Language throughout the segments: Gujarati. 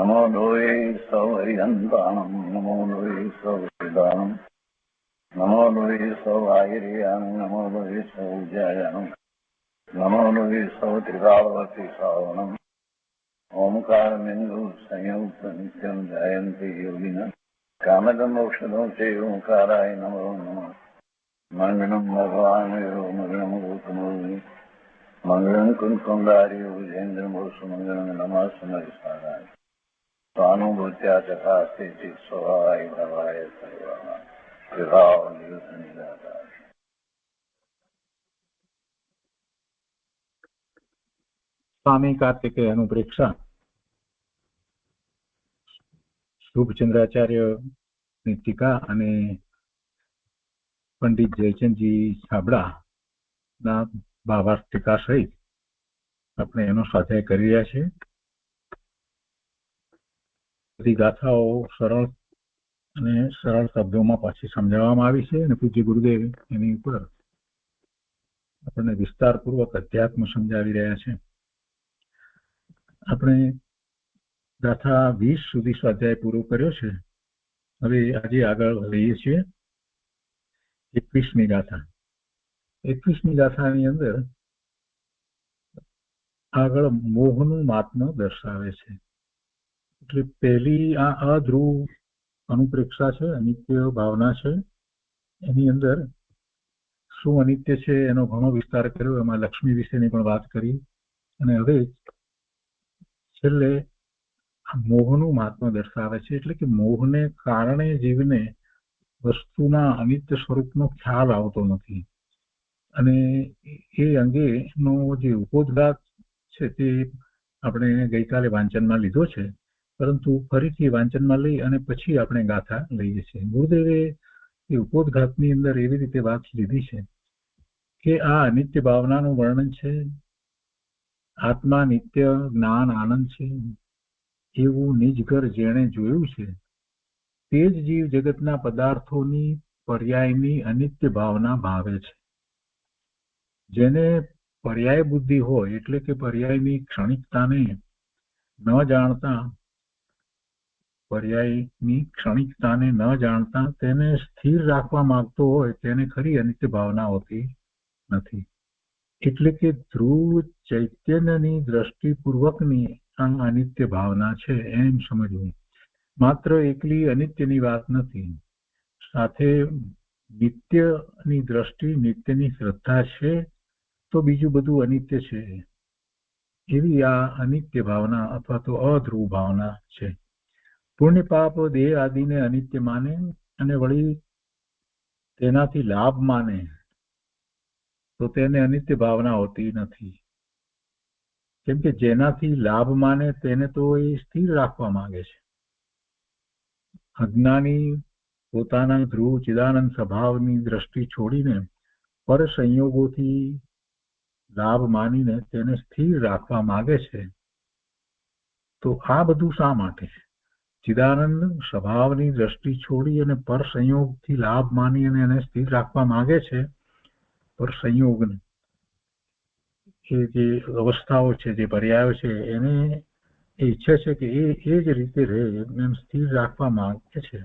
નમો લોહે સૌહરિહંતાણમ નમો લોહે સૌહૃદાનમ નમો લોહે સૌઆયર્યાણમ નમો લોહે સૌજ્યાયાણમ નમો લોહે સૌત્રિકાવતી શ્રાવણમ ઓમકારમેન્દુ સંયુક્ત નિત્યમ જયંતી યોગિના કામદમ ઔષધો છે ઓંકારાય નમો નમઃ મંગળમ ભગવાન મંગળમ ગૌતમો મંગળમ કુંકુંડાર્ય વિજેન્દ્રમોષ મંગળમ નમઃ સમયસારાય સ્વાનુભૂત્યા ચકાસ્તે ચિત્ત સ્વભાવાય ભવાય સર્વા વિભાવ નિયુદ્ધ નિરાકાર. સ્વામી કાર્તિકેય અનુપ્રેક્ષા શુભચંદ્રાચાર્યની ટીકા અને પંડિત જયચંદજી છાબડાના ભાવાર્થ ટીકા સહિત આપણે એનો સ્વાધ્યાય કરી રહ્યા છીએ. બધી ગાથાઓ સરળ અને સરળ શબ્દોમાં પાછી સમજાવવામાં આવી છે અને પૂજ્ય ગુરુદેવ એની ઉપર આપણને વિસ્તારપૂર્વક અધ્યાત્મ સમજાવી રહ્યા છે. આપણે ગાથા 20 સુધી સ્વાધ્યાય પૂરો કર્યો છે. હવે આજે આગળ લઈએ છીએ 21મી ગાથા. 21મી ગાથાની અંદર આગળ મોહનું મહાત્મ્ય દર્શાવે છે. એટલે પહેલી આ અધ્રુવ અનુપ્રેક્ષા છે, અનિત્ય ભાવના છે. એની અંદર શું અનિત્ય છે એનો ઘણો વિસ્તાર કર્યો. એમાં લક્ષ્મી વિશેની પણ વાત કરી અને હવે છેલ્લે મોહનું મહાત્મ્ય દર્શાવે છે. એટલે કે મોહને કારણે જીવને વસ્તુના અનિત્ય સ્વરૂપનો ખ્યાલ આવતો નથી અને એ અંગેનો જે ઉપોદ્ઘાત છે તે આપણે ગઈકાલે વાંચનમાં લીધો છે, પરંતુ ફરીથી વાંચનમાં લઈ અને પછી આપણે ગાથા લઈએ છીએ. ગુરુદેવે એ ઉપોદ્ઘાતની અંદર એવી રીતે વાત લીધી છે કે આ અનિત્ય ભાવનાનું વર્ણન છે. આત્મા નિત્ય જ્ઞાન આનંદ છે એવું નિજઘર જેણે જોયું છે તે જ જીવ જગતના પદાર્થોની પર્યાયની અનિત્ય ભાવના ભાવે છે. જેને પર્યાય બુદ્ધિ હોય એટલે કે પર્યાયની ક્ષણિકતાને ન જાણતા તેને સ્થિર રાખવા માંગતો હોય તેને ખરી અનિત્ય ભાવના હોતી નથી. એટલે કે ધ્રુવ ચૈતન્યની દ્રષ્ટિપૂર્વકની આ અનિત્ય ભાવના છે એમ સમજવું. માત્ર એકલી અનિત્યની વાત નથી, સાથે નિત્યની દ્રષ્ટિ, નિત્યની શ્રદ્ધા છે તો બીજું બધું અનિત્ય છે એવી આ અનિત્ય ભાવના અથવા તો અધ્રુવ ભાવના છે. પુણ્ય પાપ દેહ આદિને અનિત્ય માને અને વળી તેનાથી લાભ માને તો તેને અનિત્ય ભાવના હોતી નથી. કેમ કે જેનાથી લાભ માને તેને તો એ સ્થિર રાખવા માંગે છે. અજ્ઞાની પોતાના ધ્રુવ ચિદાનંદ સ્વભાવની દ્રષ્ટિ છોડીને પર સંયોગોથી લાભ માનીને તેને સ્થિર રાખવા માંગે છે. તો આ બધું શા માટે? ચિદાનંદ સ્વભાવની દ્રષ્ટિ છોડી અને પર સંયોગથી લાભ માની અને એને સ્થિર રાખવા માંગે છે. પર સંયોગને એ જે અવસ્થાઓ છે, જે પર્યાયો છે, એને એ ઈચ્છે છે કે એ જ રીતે રહે, એમ સ્થિર રાખવા માંગે છે.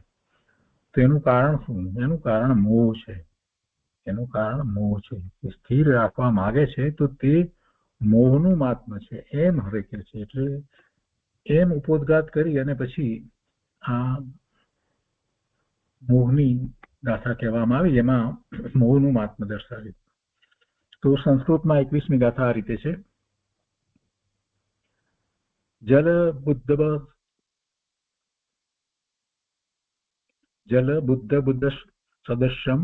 તો એનું કારણ શું? એનું કારણ મોહ છે. એ સ્થિર રાખવા માંગે છે તો તે મોહનું મહાત્મ્ય છે એમ હવે કે છે. એટલે એમ ઉપોદ્ઘાત કરી અને પછી આ મોહની ગાથા કહેવામાં આવી, જેમાં મોહનું મહાત્મ્ય દર્શાવ્યું. તો સંસ્કૃતમાં 21મી ગાથા આ રીતે છે. જલ બુદ્ધ સદસ્યમ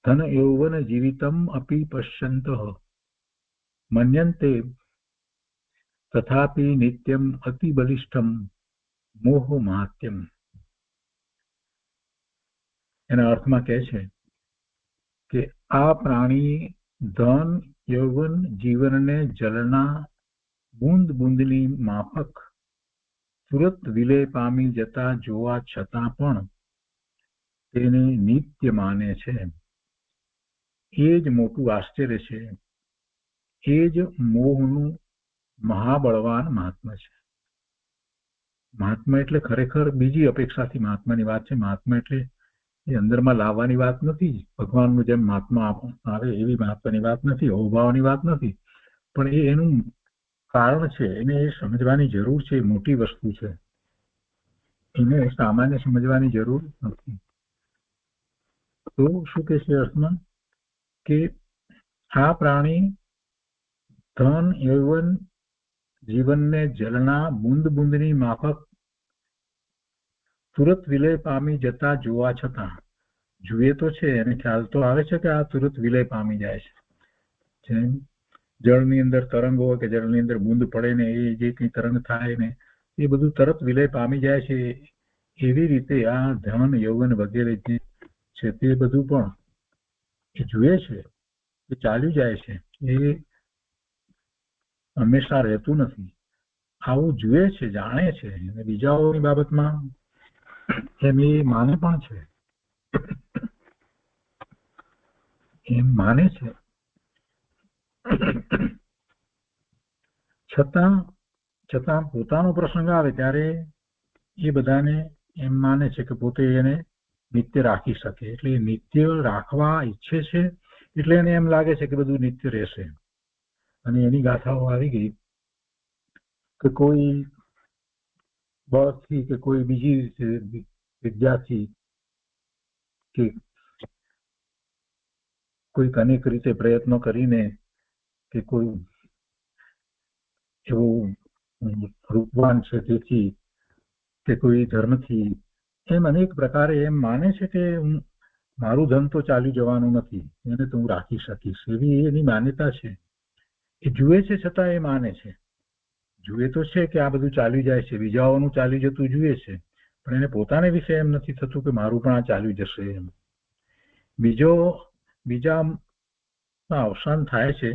ધન યૌવન જીવિતમ અપી પશ્યંતઃ મન્યન્તે તથાપિ નિત્યમ અતિ બલિષ્ઠમ મોહ મહાત્મ્યમ. એના અર્થમાં કહે છે કે આ પ્રાણી ધન યૌવન જીવનને જલના બુંદ બુંદની માફક તુરત વિલય પામી જતા જોવા છતાં પણ તેને નિત્ય માને છે. એ જ મોટું આશ્ચર્ય છે. એ જ મોહનું મહાબળવાન મહાત્મ્ય છે. મહાત્મા એટલે ખરેખર બીજી અપેક્ષાથી મહાત્માની વાત છે. મહાત્મા એટલે એ અંદરમાં લાવવાની વાત નથી. ભગવાનનું જેમ મહાત્મા આવે એવી મહાત્માની વાત નથી, અહોભાવની વાત નથી, પણ એ એનું કારણ છે. એને એ સમજવાની જરૂર છે. એ મોટી વસ્તુ છે. એને સામાન્ય સમજવાની જરૂર નથી. તો શું કે છે અર્થમાં કે આ પ્રાણી ધન યૌવન જીવનને જલના બુંદ બુંદની માફક તુરત વિલય પામી જતા જોવા છતાં જુએ તો છે અને ખ્યાલ તો આવે છે કે આ તુરત વિલય પામી જાય છે. જેમ જળની અંદર તરંગ હોય કે જળની અંદર બુંદ પડે ને એ જે કઈ તરંગ થાય ને એ બધું તરત વિલય પામી જાય છે. એવી રીતે આ ધન યૌવન વગેરે જે છે તે બધું પણ એ જુએ છે, એ ચાલ્યું જાય છે. એ હંમેશા રહેતું નથી. આવું જુએ છે, જાણે છે, અને બીજાઓની બાબતમાં એમ એ માને પણ છે. એમ માને છે, છતાં પોતાનો પ્રસંગ આવે ત્યારે એ બધાને એમ માને છે કે પોતે એને નિત્ય રાખી શકે. એટલે નિત્ય રાખવા ઈચ્છે છે. એટલે એને એમ લાગે છે કે બધું નિત્ય રહેશે. અને એની ગાથાઓ આવી ગઈ કે કોઈ બળથી કે કોઈ બીજી વિદ્યાથી કે કોઈક અનેક રીતે પ્રયત્નો કરીને કે કોઈ એવું રૂપવાન છે તેથી કે કોઈ ધર્મથી એમ અનેક પ્રકારે એમ માને છે કે મારું ધન તો ચાલ્યું જવાનું નથી, એને તો હું રાખી શકીશ. એવી એની માન્યતા છે. એ જુએ છે છતાં એ માને છે. જુએ તો છે કે આ બધું ચાલ્યું જાય છે, બીજાઓનું ચાલ્યું જતું જુએ છે, પણ એને પોતાને વિશે એમ નથી થતું કે મારું પણ આ ચાલ્યું જશે. એમ બીજા અવસાન થાય છે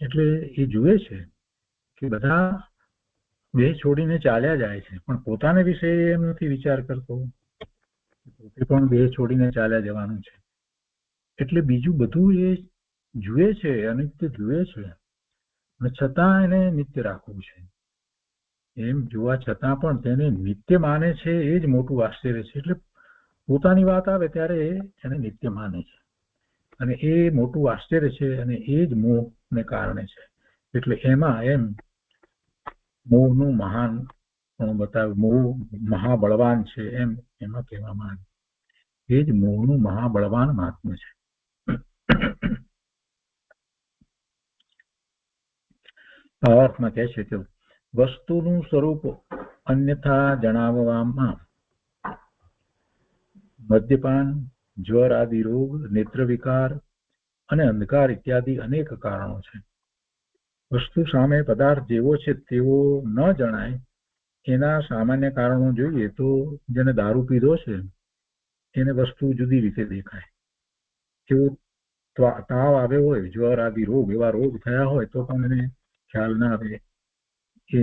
એટલે એ જુએ છે કે બધા દેહ છોડીને ચાલ્યા જાય છે, પણ પોતાને વિશે એમ નથી વિચાર કરતો. પોતે પણ દેહ છોડીને ચાલ્યા જવાનું છે. એટલે બીજું બધું એ જુએ છે, અનિત્ય જુએ છે, અને છતાં એને નિત્ય રાખવું છે. એમ જોવા છતાં પણ તેને નિત્ય માને છે. એ જ મોટું આશ્ચર્ય છે. એટલે પોતાની વાત આવે ત્યારે એને નિત્ય માને છે, અને એ મોટું આશ્ચર્ય છે. અને એ જ મોહને કારણે છે. એટલે એમાં એમ મોહનું મહાન બતાવ્યું. મોહ મહાબળવાન છે એમ એમાં કહેવામાં આવે. એ જ મોહનું મહાબળવાન મહાત્મ્ય છે. ભાવાર્થમાં કહે છે કે વસ્તુનું સ્વરૂપ અન્યથા જણાવવામાં મદ્યપાન, જ્વર આદિ રોગ, નેત્ર વિકાર અને અંધકાર ઇત્યાદિ અનેક કારણો છે. વસ્તુ સામે પદાર્થ જેવો છે તેવો ન જણાય એના સામાન્ય કારણો જોઈએ તો જેને દારૂ પીધો છે એને વસ્તુ જુદી રીતે દેખાય. એવો તાવ આવ્યો હોય, જ્વર આદિ રોગ, એવા રોગ થયા હોય તો પણ એને ખ્યાલ ના આવે કે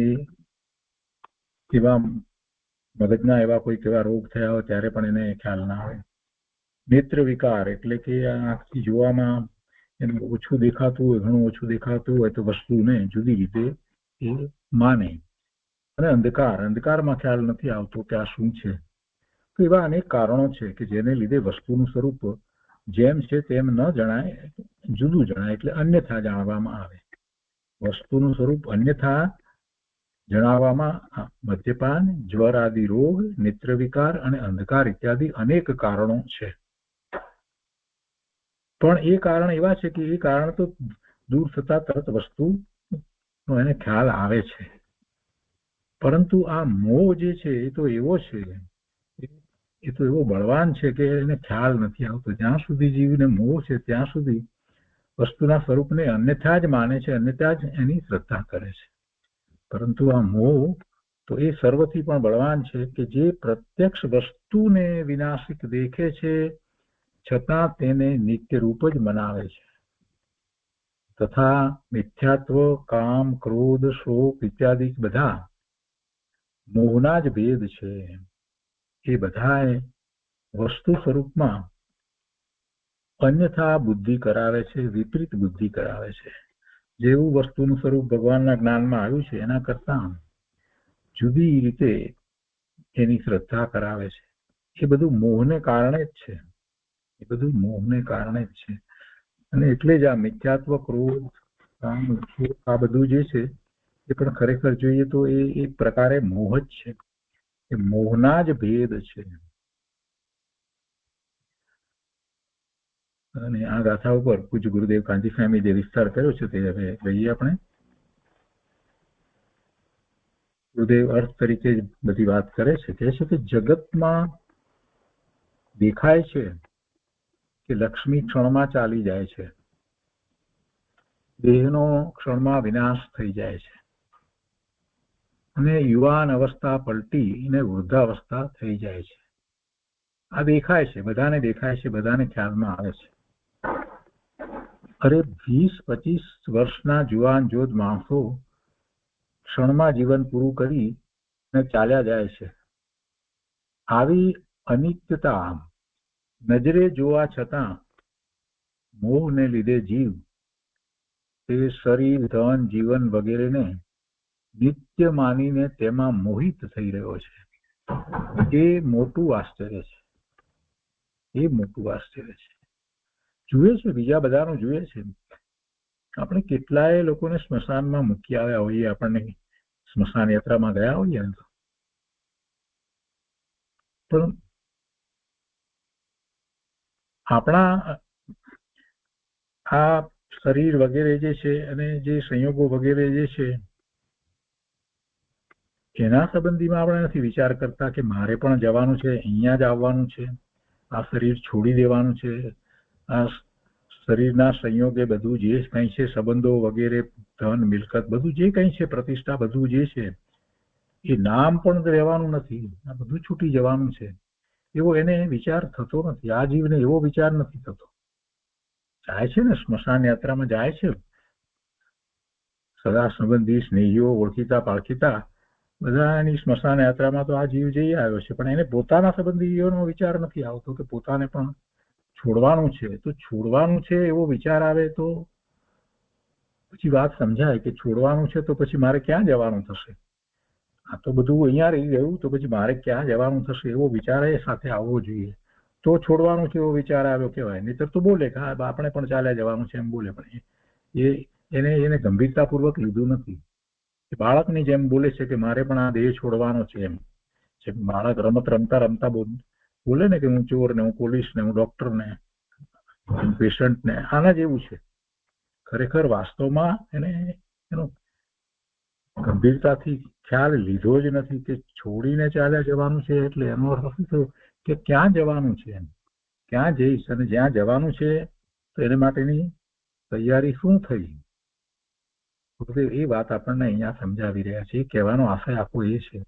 એવા મગજના એવા કોઈક એવા રોગ થયા હોય ત્યારે પણ એને ખ્યાલ ના આવે. નેત્ર વિકાર એટલે કે આંખથી જોવામાં એને ઓછું દેખાતું હોય, ઘણું ઓછું દેખાતું હોય તો વસ્તુને જુદી રીતે એ માને. અને અંધકારમાં ખ્યાલ નથી આવતો કે આ શું છે. તો એવા અનેક કારણો છે કે જેને લીધે વસ્તુનું સ્વરૂપ જેમ છે તેમ ન જણાય, જુદું જણાય, એટલે અન્યથા જાણવામાં આવે. વસ્તુનું સ્વરૂપ અન્યથા જણાવવામાં મદ્યપાન, જ્વર આદિ રોગ, નેત્ર વિકાર અને અંધકાર ઇત્યાદિ અનેક કારણો છે. પણ એ કારણ એવા છે કે એ કારણ તો દૂર થતા તરત વસ્તુ એને ખ્યાલ આવે છે. પરંતુ આ મોહ જે છે એ તો એવો છે, એ તો એવો બળવાન છે કે એને ખ્યાલ નથી આવતો. જ્યાં સુધી જીવને મોહ છે ત્યાં સુધી વસ્તુના સ્વરૂપને અન્યથા જ માને છે, અન્યથા જ એની શ્રદ્ધા કરે છે. પરંતુ આ મોહ તો એ સર્વથી પણ બળવાન છે કે જે પ્રત્યક્ષ વસ્તુને વિનાશિક દેખે છે છતાં તેને નિત્ય રૂપ જ મનાવે છે. તથા મિથ્યાત્વ, કામ, ક્રોધ, શોક ઇત્યાદિ બધા મોહના જ ભેદ છે. એ બધાએ વસ્તુ સ્વરૂપમાં અન્યથા બુદ્ધિ કરાવે છે, વિપરીત બુદ્ધિ કરાવે છે. જેવું વસ્તુનું સ્વરૂપ ભગવાનના જ્ઞાનમાં આવ્યું છે એના કરતા જુદી રીતે એની શ્રદ્ધા કરાવે છે, એ બધું મોહને કારણે જ છે. એ બધું મોહને કારણે જ છે. અને એટલે જ આ મિથ્યાત્વ, ક્રોધ, કામ, શોખ, આ બધું જે છે એ પણ ખરેખર જોઈએ તો એ એક પ્રકારે મોહ જ છે. એ મોહના જ ભેદ છે. અને આ ગાથા ઉપર પૂજ્ય ગુરુદેવ કાંજી સ્વામી જે વિસ્તાર કર્યો છે તે હવે લઈએ આપણે. ગુરુદેવ અર્થ તરીકે બધી વાત કરે છે. કહે છે કે જગતમાં દેખાય છે કે લક્ષ્મી ક્ષણમાં ચાલી જાય છે, દેહનો ક્ષણમાં વિનાશ થઈ જાય છે, અને યુવાન અવસ્થા પલટીને વૃદ્ધાવસ્થા થઈ જાય છે. આ દેખાય છે, બધાને દેખાય છે, બધાને ખ્યાલમાં આવે છે. અરે 20-25 વર્ષના જુવાન જોધ માણસો ક્ષણમાં જીવન પૂરું કરીને ચાલ્યા જાય છે. આવી અનિત્યતા નજરે જોવા છતાં મોહને લીધે જીવ તે શરીર, ધન, જીવન વગેરેને નિત્ય માનીને તેમાં મોહિત થઈ રહ્યો છે. એ મોટું આશ્ચર્ય છે. એ મોટું આશ્ચર્ય છે. જુએ છે, બીજા બધાનું જુએ છે. આપણે કેટલાય લોકોને સ્મશાનમાં મૂકી આવ્યા હોઈએ, આપણને સ્મશાન યાત્રામાં ગયા હોઈએ ને, પણ આપણા આ શરીર વગેરે જે છે અને જે સંયોગો વગેરે જે છે એના સંબંધીમાં આપણે નથી વિચાર કરતા કે મારે પણ જવાનું છે, અહીંયા જ આવવાનું છે, આ શરીર છોડી દેવાનું છે, આ શરીરના સંયોગે બધું જે કંઈ છે, સંબંધો વગેરે, ધન, મિલકત, બધું જે કંઈ છે, પ્રતિષ્ઠા, બધું જે છે એ નામ પણ રહેવાનું નથી, આ બધું છૂટી જવાનું છે, એવો એને વિચાર થતો નથી. આ જીવને એવો વિચાર નથી થતો. જાય છે ને સ્મશાન યાત્રામાં, જાય છે સગા સંબંધી, સ્નેહીઓ, ઓળખીતા પાળખીતા બધાની સ્મશાન યાત્રામાં તો આ જીવ જઈ આવ્યો છે, પણ એને પોતાના સંબંધીઓનો વિચાર નથી આવતો કે પોતાને પણ છોડવાનું છે. તો છોડવાનું છે એવો વિચાર આવે તો પછી વાત સમજાય કે છોડવાનું છે તો પછી મારે ક્યાં જવાનું થશે? આ તો બધું અહીંયા રહી ગયું તો પછી મારે ક્યાં જવાનું થશે એવો વિચાર એ સાથે આવવો જોઈએ. તો છોડવાનું છે એવો વિચાર આવ્યો કહેવાય. નહીતર તો બોલે કે હા આપણે પણ ચાલ્યા જવાનું છે એમ બોલે, પણ એને ગંભીરતાપૂર્વક લીધું નથી. બાળકની જેમ બોલે છે કે મારે પણ આ દેહ છોડવાનો છે એમ. બાળક રમત રમતા રમતા બોલે ને કે હું ચોર ને, હું પોલીસ ને, હું ડોક્ટર ને, હું પેશન્ટ ને, આના જેવું છે. ખરેખર વાસ્તવમાં એને એનો ગંભીરતાથી ખ્યાલ લીધો જ નથી કે છોડીને ચાલ્યા જવાનું છે. એટલે એનો અર્થ શું થયો કે ક્યાં જવાનું છે, એમ ક્યાં જઈશ અને જ્યાં જવાનું છે તો એને માટેની તૈયારી શું થઈ. એ વાત આપણને અહીંયા સમજાવી રહ્યા છે. કહેવાનો આશય આખો એ છે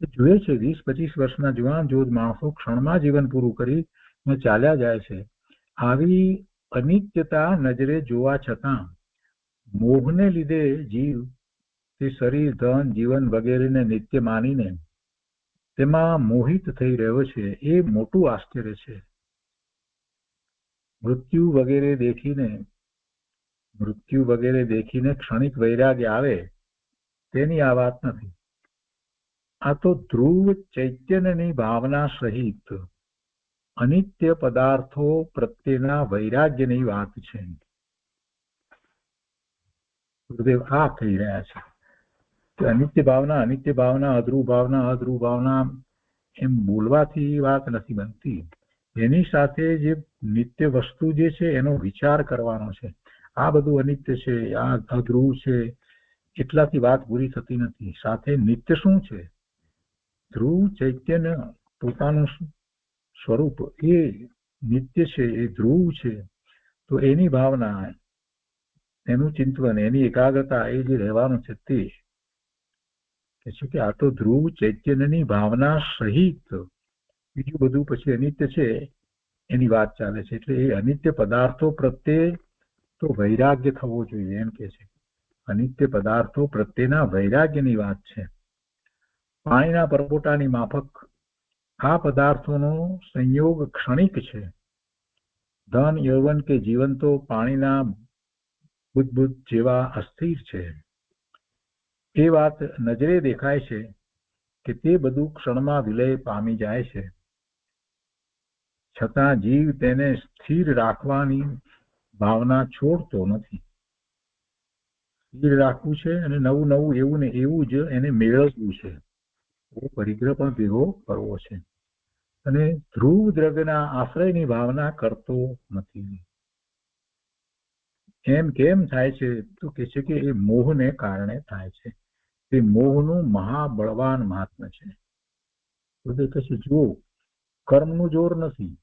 કે જોઈએ છે 20-25 વર્ષના જુવાન જોધ માણસો ક્ષણમાં જીવન પૂરું કરી ચાલ્યા જાય છે. આવી અનિત્યતા નજરે જોવા છતાં મોહને લીધે જીવ તે શરીર, ધન, જીવન વગેરેને નિત્ય માનીને તેમાં મોહિત થઈ રહ્યો છે. એ મોટું આશ્ચર્ય છે. મૃત્યુ વગેરે દેખીને ક્ષણિક વૈરાગ્ય આવે તેની આ વાત નથી. આ તો ધ્રુવ ચૈતન્યની ભાવના સહિત અનિત્ય પદાર્થો પ્રત્યેના વૈરાગ્યની વાત છે. ગુરુદેવ આ કહી રહ્યા છે કે અનિત્ય ભાવના, અધ્રુવ ભાવના એમ બોલવાથી વાત નથી બનતી. એની સાથે જે નિત્ય વસ્તુ જે છે એનો વિચાર કરવાનો છે. આ બધું અનિત્ય છે, આ અધ્રુવ છે, એટલાથી વાત પૂરી થતી નથી. સાથે નિત્ય શું છે? ધ્રુવ ચૈતન્ય પોતાનું સ્વરૂપ એ નિત્ય છે, એ ધ્રુવ છે. તો એની ભાવના, એનું ચિંતન, એની એકાગ્રતા, એ જે રહેવાનું છે તે છે કે આ તો ધ્રુવ ચૈતન્યની ભાવના સહિત બીજું બધું પછી અનિત્ય છે એની વાત ચાલે છે. એટલે એ અનિત્ય પદાર્થો પ્રત્યે તો વૈરાગ્ય થવો જોઈએ એમ કે છે. અનિત્ય પદાર્થો પ્રત્યેના વૈરાગ્યની વાત છે. પાણીના પરપોટાની માફક આ પદાર્થોનો સંયોગ ક્ષણિક છે. ધન, યૌવન કે જીવન તો પાણીના બુદ્ધ જેવા અસ્થિર છે. એ વાત નજરે દેખાય છે કે તે બધું ક્ષણમાં વિલય પામી જાય છે, છતાં જીવ તેને સ્થિર રાખવાની ભાવના છોડતો નથી. સ્થિર રાખવું છે અને નવું નવું એવું ને એવું જ એને મેળવવું છે, એ પરિગ્રહ પણ ભેગો કરવો છે, અને ધ્રુવ દ્રવ્યના આશ્રયની ભાવના કરતો નથી. એમ કેમ થાય છે? તો કે છે કે એ મોહને કારણે થાય છે. તે મોહનું મહાબળવાન મહાત્મ્ય છે. તો કહે છે જુઓ, કર્મનું જોર નથી,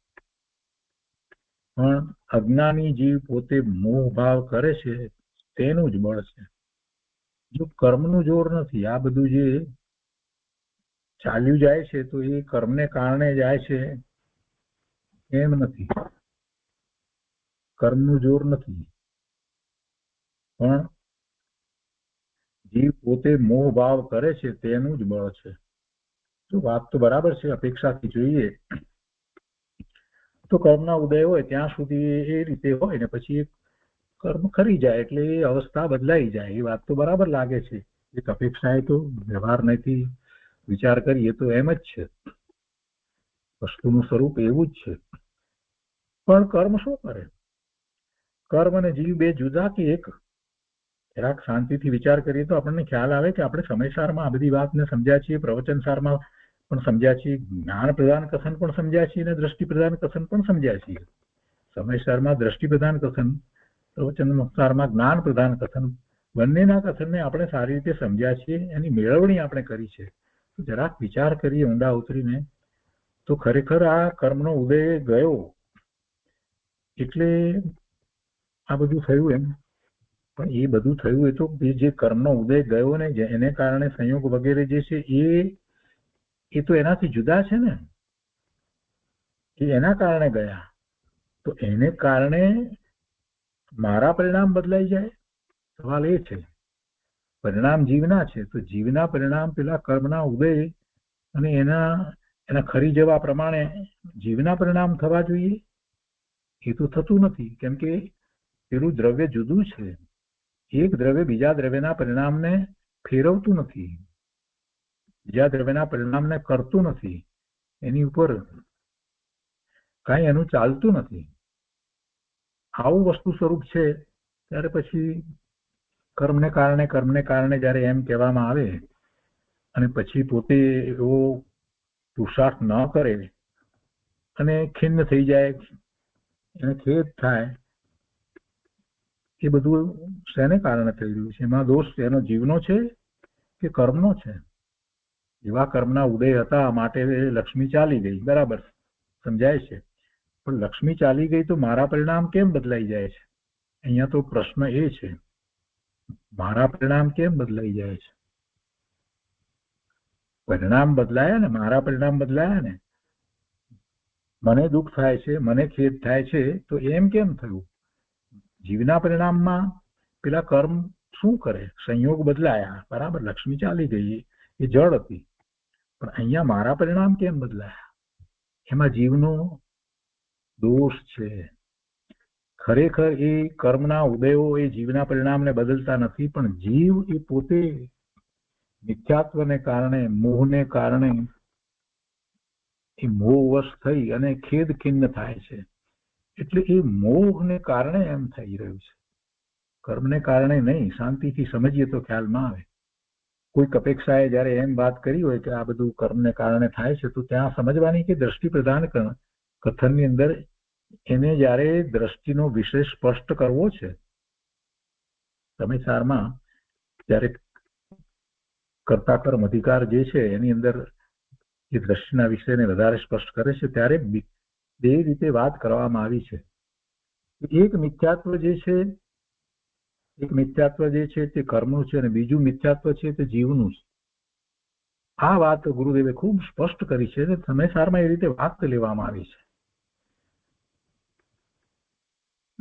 પણ અજ્ઞાની જીવ પોતે મોહ ભાવ કરે છે તેનું જ બળ છે. જો કર્મનું જોર નથી, આ બધું જે ચાલ્યું જાય છે તો એ કર્મને કારણે જાય છે એમ નથી. કર્મનું જોર નથી, પણ જીવ પોતે મોહ ભાવ કરે છે તેનું જ બળ છે. તો વાત તો બરાબર છે. અપેક્ષાથી જોઈએ તો કર્મના ઉદય હોય ત્યાં સુધી એ રીતે હોય ને પછી કર્મ ખરી જાય એટલે એ અવસ્થા બદલાઈ જાય. એ વાત તો બરાબર લાગે છે. એક અપેક્ષા એ તો વ્યવહાર નથી વિચાર કરીએ તો એમ જ છે, વસ્તુનું સ્વરૂપ એવું જ છે. પણ કર્મ શું કરે? કર્મ અને જીવ બે જુદા કે એક? જરાક શાંતિથી વિચાર કરીએ તો આપણને ખ્યાલ આવે કે આપણે સમયસારમાં આ બધી વાતને સમજ્યા છીએ, પ્રવચનસારમાં પણ સમજ્યા છીએ, જ્ઞાન પ્રદાન કથન પણ સમજ્યા છીએ અને દ્રષ્ટિ પ્રદાન કથન પણ સમજ્યા છીએ. સમયસારમાં દ્રષ્ટિ પ્રદાન કથન, પ્રવચનસારમાં જ્ઞાન પ્રદાન કથન, બંનેના કથનને આપણે સારી રીતે સમજ્યા છીએ, એની મેળવણી આપણે કરી છે. જરાક વિચાર કરીએ ઊંડા ઉતરીને તો ખરેખર આ કર્મનો ઉદય ગયો એટલે આ બધું થયું એમ. પણ એ બધું થયું એ તો જે કર્મનો ઉદય ગયો ને એને કારણે સંયોગ વગેરે જે છે એ તો એનાથી જુદા છે ને, એ એના કારણે ગયા. તો એને કારણે મારા પરિણામ બદલાઈ જાય? સવાલ એ છે. પરિણામ જીવના છે તો જીવના પરિણામ પેલા કર્મના ઉદય અને એના ખરી જવા પ્રમાણે જીવના પરિણામ થવા જોઈએ? એ તો થતું નથી, કેમ કે પેલું દ્રવ્ય જુદું છે. એક દ્રવ્ય બીજા દ્રવ્યના પરિણામને ફેરવતું નથી, બીજા દ્રવ્યના પરિણામને કરતું નથી, એની ઉપર કાંઈ એનું ચાલતું નથી. આવું વસ્તુ સ્વરૂપ છે. ત્યારે પછી કર્મને કારણે જ્યારે એમ કહેવામાં આવે અને પછી પોતે એવો પુરુષાર્થ ન કરે અને ખિન્ન થઈ જાય, એને ખેદ થાય, એ બધું શેને કારણે થઈ રહ્યું છે? એમાં દોષ એનો જીવનો છે કે કર્મનો છે? એવા કર્મના ઉદય હતા માટે લક્ષ્મી ચાલી ગઈ, બરાબર સમજાય છે. પણ લક્ષ્મી ચાલી ગઈ તો મારા પરિણામ કેમ બદલાઈ જાય છે? અહીંયા તો પ્રશ્ન એ છે, મારા પરિણામ કેમ બદલાઈ જાય છે? પરિણામ બદલાયા ને, મારા પરિણામ બદલાયા ને. મને દુઃખ થાય છે, મને ખેદ થાય છે, તો એમ કેમ થયું? જીવના પરિણામમાં પેલા કર્મ શું કરે? સંયોગ બદલાયા, બરાબર, લક્ષ્મી ચાલી ગઈ, એ જળ હતી. પણ અહીંયા મારા પરિણામ કેમ બદલાયા? એમાં જીવનો દોષ છે. ખરેખર એ કર્મના ઉદયો એ જીવના પરિણામને બદલતા નથી, પણ જીવ એ પોતે મિથ્યાત્વને કારણે, મોહને કારણે એ મોહવશ થઈ અને ખેદ ખિન્ન થાય છે. એટલે એ મોહને કારણે એમ થઈ રહ્યું છે, કર્મને કારણે નહીં. શાંતિથી સમજીએ તો ખ્યાલમાં આવે. કોઈક અપેક્ષાએ જયારે એમ વાત કરી હોય કે આ બધું કર્મને કારણે થાય છે, તો ત્યાં સમજવાની કે દ્રષ્ટિ પ્રદાન કથનની અંદર એને જયારે દ્રષ્ટિનો વિષય સ્પષ્ટ કરવો છે, સમયસારમાં ત્યારે કર્તા કર્મ અધિકાર જે છે એની અંદર એ દ્રષ્ટિના વિષયને વધારે સ્પષ્ટ કરે છે, ત્યારે બે રીતે વાત કરવામાં આવી છે. એક મિથ્યાત્વ જે છે તે કર્મનું છે અને બીજું મિથ્યાત્વ છે તે જીવનું છે. આ વાત ગુરુદેવે ખૂબ સ્પષ્ટ કરી છે અને સમયસારમાં એ રીતે વાત લેવામાં આવી છે.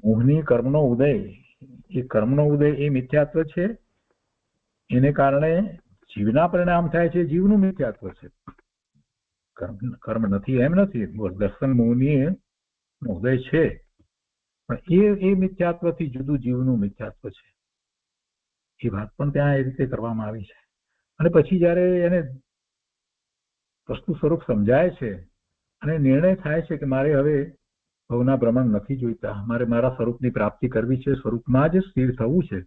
મોહની કર્મનો ઉદય એ મિથ્યાત્વ છે, એને કારણે જીવના પરિણામ થાય છે, જીવનું મિથ્યાત્વ છે. કર્મ નથી એમ નથી, દર્શન મોહની ઉદય છે, પણ એ મિથ્યાત્વથી જુદું જીવનું મિથ્યાત્વ છે. એ વાત પણ ત્યાં એ રીતે કરવામાં આવી છે. અને પછી જયારે એને વસ્તુ સ્વરૂપ સમજાય છે અને નિર્ણય થાય છે કે મારે હવે ભવના ભ્રમણ નથી જોઈતા, મારે મારા સ્વરૂપની પ્રાપ્તિ કરવી છે, સ્વરૂપમાં જ સ્થિર થવું છે,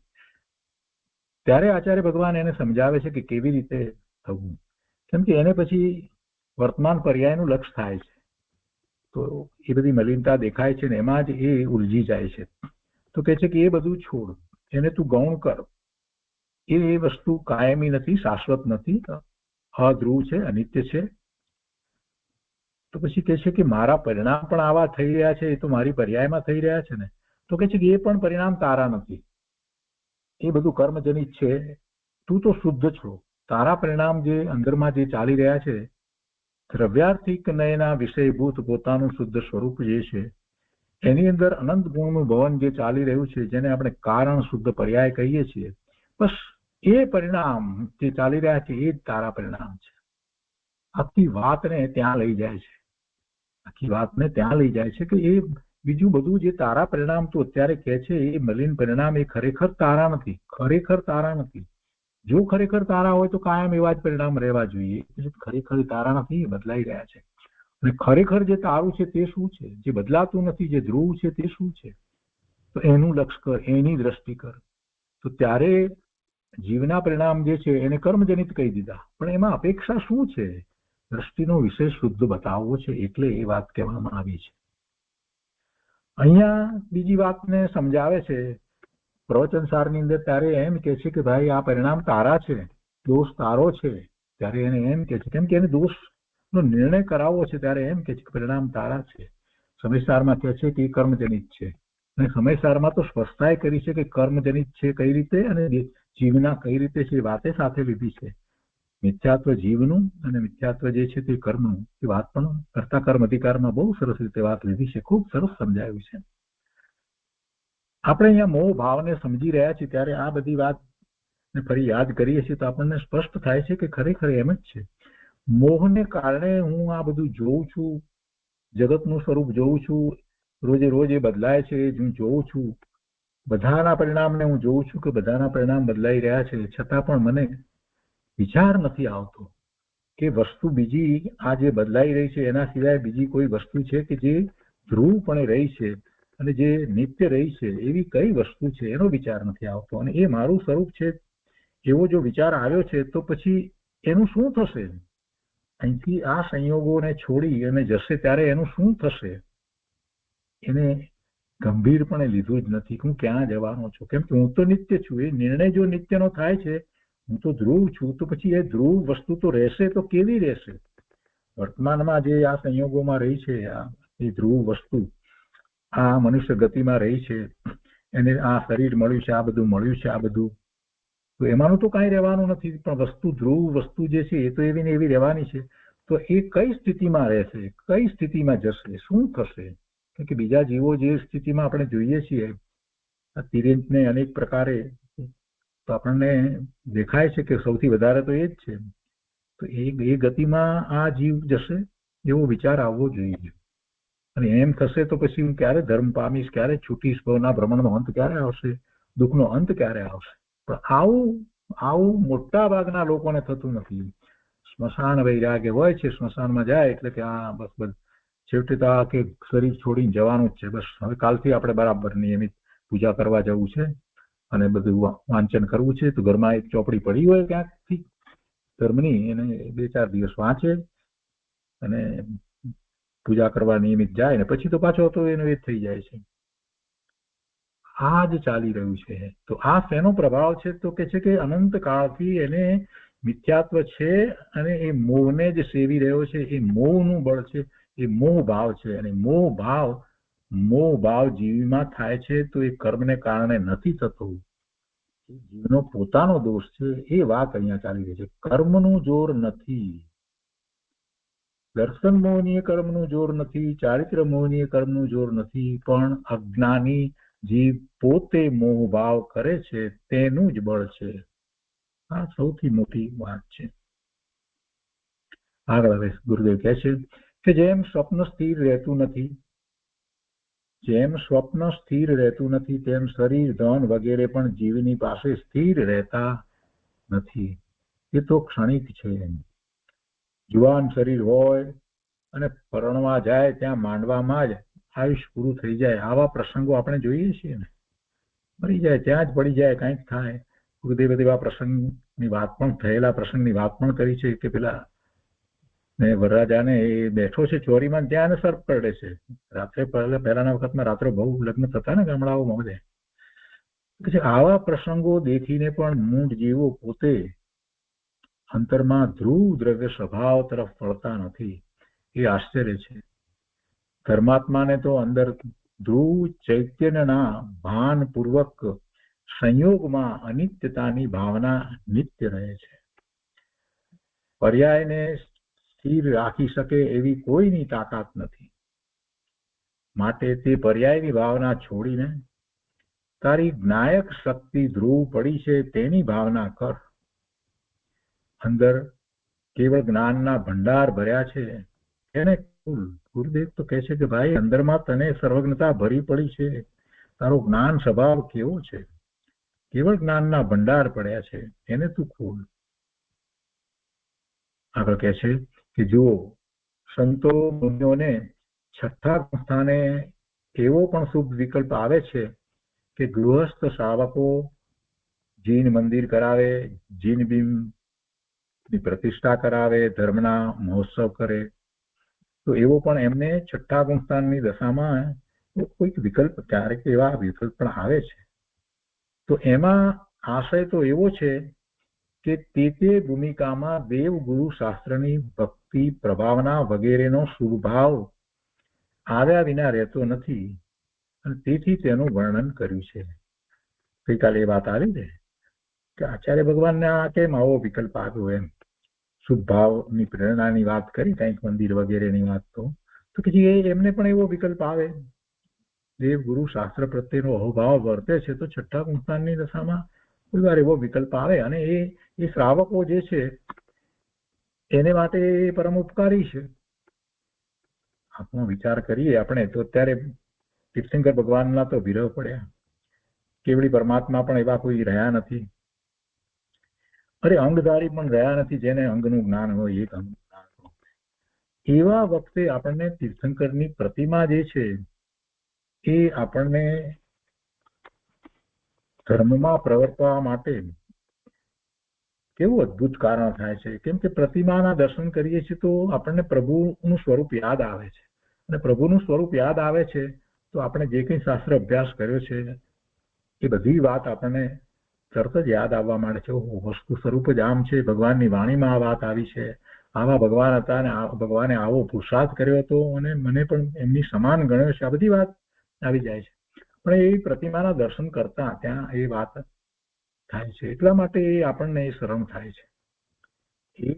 ત્યારે આચાર્ય ભગવાન એને સમજાવે છે કે કેવી રીતે થવું. કેમ કે એને પછી વર્તમાન પર્યાયનું લક્ષ થાય છે, તો એ બધી મલિનતા દેખાય છે ને એમાં જ એ ઉલઝી જાય છે. તો કે છે કે એ બધું છોડ, એને તું ગૌણ કર. એ વસ્તુ કાયમી નથી, શાશ્વત નથી, અધ્રુવ છે, અનિત્ય છે. તો પછી કે છે કે મારા પરિણામ પણ આવા થઈ રહ્યા છે, એ તો મારી પર્યાયમાં થઈ રહ્યા છે ને. તો કે છે કે એ પણ પરિણામ તારા નથી, એ બધું કર્મજનિત છે. તું તો શુદ્ધ છો. તારા પરિણામ જે અંદરમાં જે ચાલી રહ્યા છે, દ્રવ્યાર્થિક નયના વિષયભૂત પોતાનું શુદ્ધ સ્વરૂપ જે છે, એની અંદર અનંત ગુણનું ભવન જે ચાલી રહ્યું છે, જેને આપણે કારણ શુદ્ધ પર્યાય કહીએ છીએ, બસ એ પરિણામ જે ચાલી રહ્યા છે એ જ તારા પરિણામ છે. આખી વાતને ત્યાં લઈ જાય છે, આખી વાતને ત્યાં લઈ જાય છે કે એ બીજું બધું જે તારા પરિણામ તું અત્યારે કહે છે એ મલિન પરિણામ એ ખરેખર તારા નથી, ખરેખર તારા નથી. જો ખરેખર તારા હોય તો કાયમ એવા જ પરિણામ રહેવા જોઈએ. ખરેખર તારા નથી, બદલાઈ રહ્યા છે. અને ખરેખર જે તારું છે તે શું છે, જે બદલાતું નથી, જે ધ્રુવ છે તે શું છે, તો એનું લક્ષ કર, એની દ્રષ્ટિ કર. તો ત્યારે જીવના પરિણામ જે છે એને કર્મજનિત કહી દીધા, પણ એમાં અપેક્ષા શું છે, દ્રષ્ટિનો વિષય શુદ્ધ બતાવવો છે, એટલે એ વાત કહેવામાં આવી છે. અહીંયા બીજી વાતને સમજાવે છે પ્રવચનસારની અંદર. ત્યારે એમ કે છે કે ભાઈ આ પરિણામ તારા છે, દોષ તારો છે. ત્યારે એને એમ કે છે, કેમ કે એને દોષનો નિર્ણય કરાવવો છે, ત્યારે એમ કે છે કે પરિણામ તારા છે. સમયસારમાં કહે છે કે એ કર્મજનિત છે, અને સમયસારમાં તો સ્પષ્ટતા કરી છે કે કર્મજનિત છે કઈ રીતે અને જીવના કઈ રીતે છે, એ વાતે સાથે લીધી છે. મિથ્યાત્વ જીવનું અને મિથ્યાત્વ જે છે તે કર્મનું, એ વાત પણ કર્તા કર્મ અધિકારમાં બહુ સરસ રીતે વાત લીધી છે, ખૂબ સરસ સમજાવ્યું છે. આપણે અહીંયા મોહ ભાવને સમજી રહ્યા છીએ ત્યારે આ બધી વાત ફરી યાદ કરીએ છીએ તો આપણને સ્પષ્ટ થાય છે કે ખરેખર એમ જ છે. મોહને કારણે હું આ બધું જોઉં છું, જગતનું સ્વરૂપ જોઉં છું, રોજે રોજ એ બદલાય છે, હું જોઉં છું, બધાના પરિણામને હું જોઉં છું કે બધાના પરિણામ બદલાઈ રહ્યા છે, છતાં પણ મને વિચાર નથી આવતો કે વસ્તુ બીજી આ જે બદલાઈ રહી છે એના સિવાય બીજી કોઈ વસ્તુ છે કે જે ધ્રુવપણે રહી છે અને જે નિત્ય રહી છે, એવી કઈ વસ્તુ છે એનો વિચાર નથી આવતો. અને એ મારું સ્વરૂપ છે એવો જો વિચાર આવ્યો છે તો પછી એનું શું થશે? અહીંથી આ સંયોગોને છોડી અને જશે ત્યારે એનું શું થશે? એને ગંભીરપણે લીધું જ નથી. હું ક્યાં જવાનો છું, કેમ કે હું તો નિત્ય છું. એ નિર્ણય જો નિત્યનો થાય છે, હું તો ધ્રુવ છું, તો પછી એ ધ્રુવ વસ્તુ તો રહેશે, તો કેવી રહેશે? વર્તમાનમાં જે આ સંયોગોમાં રહી છે, એ ધ્રુવ વસ્તુ આ મનુષ્ય ગતિમાં રહી છે, એને આ શરીર મળ્યું છે, આ બધું મળ્યું છે, આ બધું તો એમાંનું તો કાંઈ રહેવાનું નથી. પણ વસ્તુ ધ્રુવ વસ્તુ જે છે એ તો એવી ને એવી રહેવાની છે. તો એ કઈ સ્થિતિમાં રહેશે, કઈ સ્થિતિમાં જશે, શું થશે? કે બીજા જીવો જે સ્થિતિમાં આપણે જોઈએ છીએ તિર્યંતને અનેક પ્રકારે, તો આપણને દેખાય છે કે સૌથી વધારે તો એ જ છે. તો એ ગતિમાં આ જીવ જશે એવો વિચાર આવવો જોઈએ. અને એમ થશે તો પછી હું ક્યારે ધર્મ પામીશ, ક્યારે છૂટીશ, ભવના ભ્રમણનો અંત ક્યારે આવશે, દુઃખનો અંત ક્યારે આવશે? પણ આવું મોટા ભાગના લોકોને થતું નથી. સ્મશાન વૈરાગ્ય હોય છે, સ્મશાનમાં જાય એટલે કે આ બસ છેવટે તો આ કે શરીર છોડીને જવાનું જ છે, બસ હવે કાલથી આપણે બરાબર નિયમિત પૂજા કરવા જવું છે અને બધું વાંચન કરવું છે. તો ઘરમાં એક ચોપડી પડી હોય ક્યાંકથી ધર્મની, એને 2-4 દિવસ વાંચે અને પૂજા કરવા નિયમિત જાય ને પછી તો પાછો તો એનો એ થઈ જાય છે. આ જ ચાલી રહ્યું છે. તો આ શેનો પ્રભાવ છે? તો કે છે કે અનંત કાળથી એને મિથ્યાત્વ છે અને એ મોહને જ સેવી રહ્યો છે. એ મોહનું બળ છે, એ મોહ ભાવ છે. અને મોહ ભાવ જીવમાં થાય છે તો એ કર્મને કારણે નથી થતો, જીવનો પોતાનો દોષ છે. એ વાત અહીંયા ચાલી રહી છે. કર્મનું જોર નથી, દર્શન મોહનીય કર્મનું જોર નથી, ચારિત્ર મોહનીય કર્મનું જોર નથી, પણ અજ્ઞાની જીવ પોતે મોહ ભાવ કરે છે તેનું જ બળ છે. આ સૌથી મોટી વાત છે. આગળ હવે ગુરુદેવ કહે છે કે જેમ સ્વપ્ન સ્થિર રહેતું નથી, જેમ સ્વપ્ન સ્થિર રહેતું નથી, તેમ શરીર, ધન વગેરે પણ જીવની પાસે સ્થિર રહેતા નથી. એ તો ક્ષણિક છે. જુવાન શરીર હોય અને પરણવા જાય ત્યાં માંડવામાં જ આયુષ પૂરું થઈ જાય. આવા પ્રસંગો આપણે જોઈએ છીએ ને. મરી જાય ત્યાં જ પડી જાય, કંઈક થાય. ગુરુદેવે એવા પ્રસંગની વાત પણ થયેલા પ્રસંગની વાત પણ કરી છે કે પેલા વરરાજાને એ બેઠો છે ચોરીમાં, ત્યાં એને સર્પ કરડે છે. રાત્રે પહેલાના વખતમાં રાત્રે બહુ લગ્ન થતા ને ગામડાઓમાં બધે. પછી આવા પ્રસંગો દેખીને પણ મૂઢ જીવો પોતે અંતરમાં ધ્રુવ દ્રવ્ય સ્વભાવ તરફ વળતા નથી. એ આશ્ચર્ય છે. ધર્માત્માને તો અંદર ધ્રુવ ચૈતન્યના ભાન પૂર્વક સંયોગમાં અનિત્યતાની ભાવના નિત્ય રહે છે. પર્યાયને સ્થિર રાખી શકે એવી કોઈની તાકાત નથી. માટે તે પર્યાયની ભાવના છોડીને તારી જ્ઞાયક શક્તિ ધ્રુવ પડી છે તેની ભાવના કર. અંદર કેવળ જ્ઞાનના ભંડાર ભર્યા છે એને ગુરુદેવ તો કહે છે કે ભાઈ અંદરમાં તને સર્વજ્ઞતા ભરી પડી છે, તારો જ્ઞાન સ્વભાવ કેવો છે, કેવળ જ્ઞાનના ભંડાર પડ્યા છે એને તું ખોલ. આગળ કહે છે કે જુઓ સંતો મુનિઓને છઠ્ઠા સ્થાને એવો પણ શુભ વિકલ્પ આવે છે કે ગૃહસ્થ શ્રાવકો જીન મંદિર કરાવે, જીન બીમ ની પ્રતિષ્ઠા કરાવે, ધર્મના મહોત્સવ કરે. તો એવો પણ એમને છઠ્ઠા ગુણસ્થાનની દશામાં કોઈક વિકલ્પ ક્યારેક એવા વિકલ્પ પણ આવે છે. તો એમાં આશય તો એવો છે કે તે ભૂમિકામાં દેવ ગુરુ શાસ્ત્રની ભક્તિ પ્રભાવના વગેરેનો શુભભાવ આવ્યા વિના રહેતો નથી, અને તેથી તેનું વર્ણન કર્યું છે. ગઈકાલે એ વાત આવી છે કે આચાર્ય ભગવાનને આ કેમ આવો વિકલ્પ આવ્યો, એમ શુભ ભાવની પ્રેરણાની વાત કરી, કંઈક મંદિર વગેરેની વાત. તો પછી એમને પણ એવો વિકલ્પ આવે, દેવ ગુરુ શાસ્ત્ર પ્રત્યેનો અહોભાવ વર્તે છે તો છઠ્ઠા ગુણસ્થાનની દશામાં કોઈ વાર એવો વિકલ્પ આવે, અને એ શ્રાવકો જે છે એને માટે પરમ ઉપકારી છે. આપણો વિચાર કરીએ આપણે તો અત્યારે તીર્થંકર ભગવાનના તો વિરહ પડ્યા, કેવડી પરમાત્મા પણ એવા કોઈ રહ્યા નથી. અરે અંગધારી પણ રહ્યા નથી જેને અંગનું જ્ઞાન હોય, એક અંગનું જ્ઞાન હોય. એવા વખતે આપણને તીર્થંકરની પ્રતિમા જે છે એ આપણને ધર્મમાં પ્રવર્તવા માટે કેવું અદભુત કારણ થાય છે. કેમ કે પ્રતિમાના દર્શન કરીએ છીએ તો આપણને પ્રભુનું સ્વરૂપ યાદ આવે છે, અને પ્રભુનું સ્વરૂપ યાદ આવે છે તો આપણે જે કંઈ શાસ્ત્ર અભ્યાસ કર્યો છે એ બધી વાત આપણને તરત જ યાદ આવવા માંડે છે. વસ્તુ સ્વરૂપ જ આમ છે, ભગવાનની વાણીમાં આ વાત આવી છે, આવા ભગવાન હતા અને ભગવાને આવો પુરુષાર્થ કર્યો હતો અને મને પણ એમની સમાન ગણ્યો છે, આ બધી વાત આવી જાય છે. પણ એ પ્રતિમાના દર્શન કરતા ત્યાં એ વાત થાય છે, એટલા માટે એ આપણને એ શરણ થાય છે, એ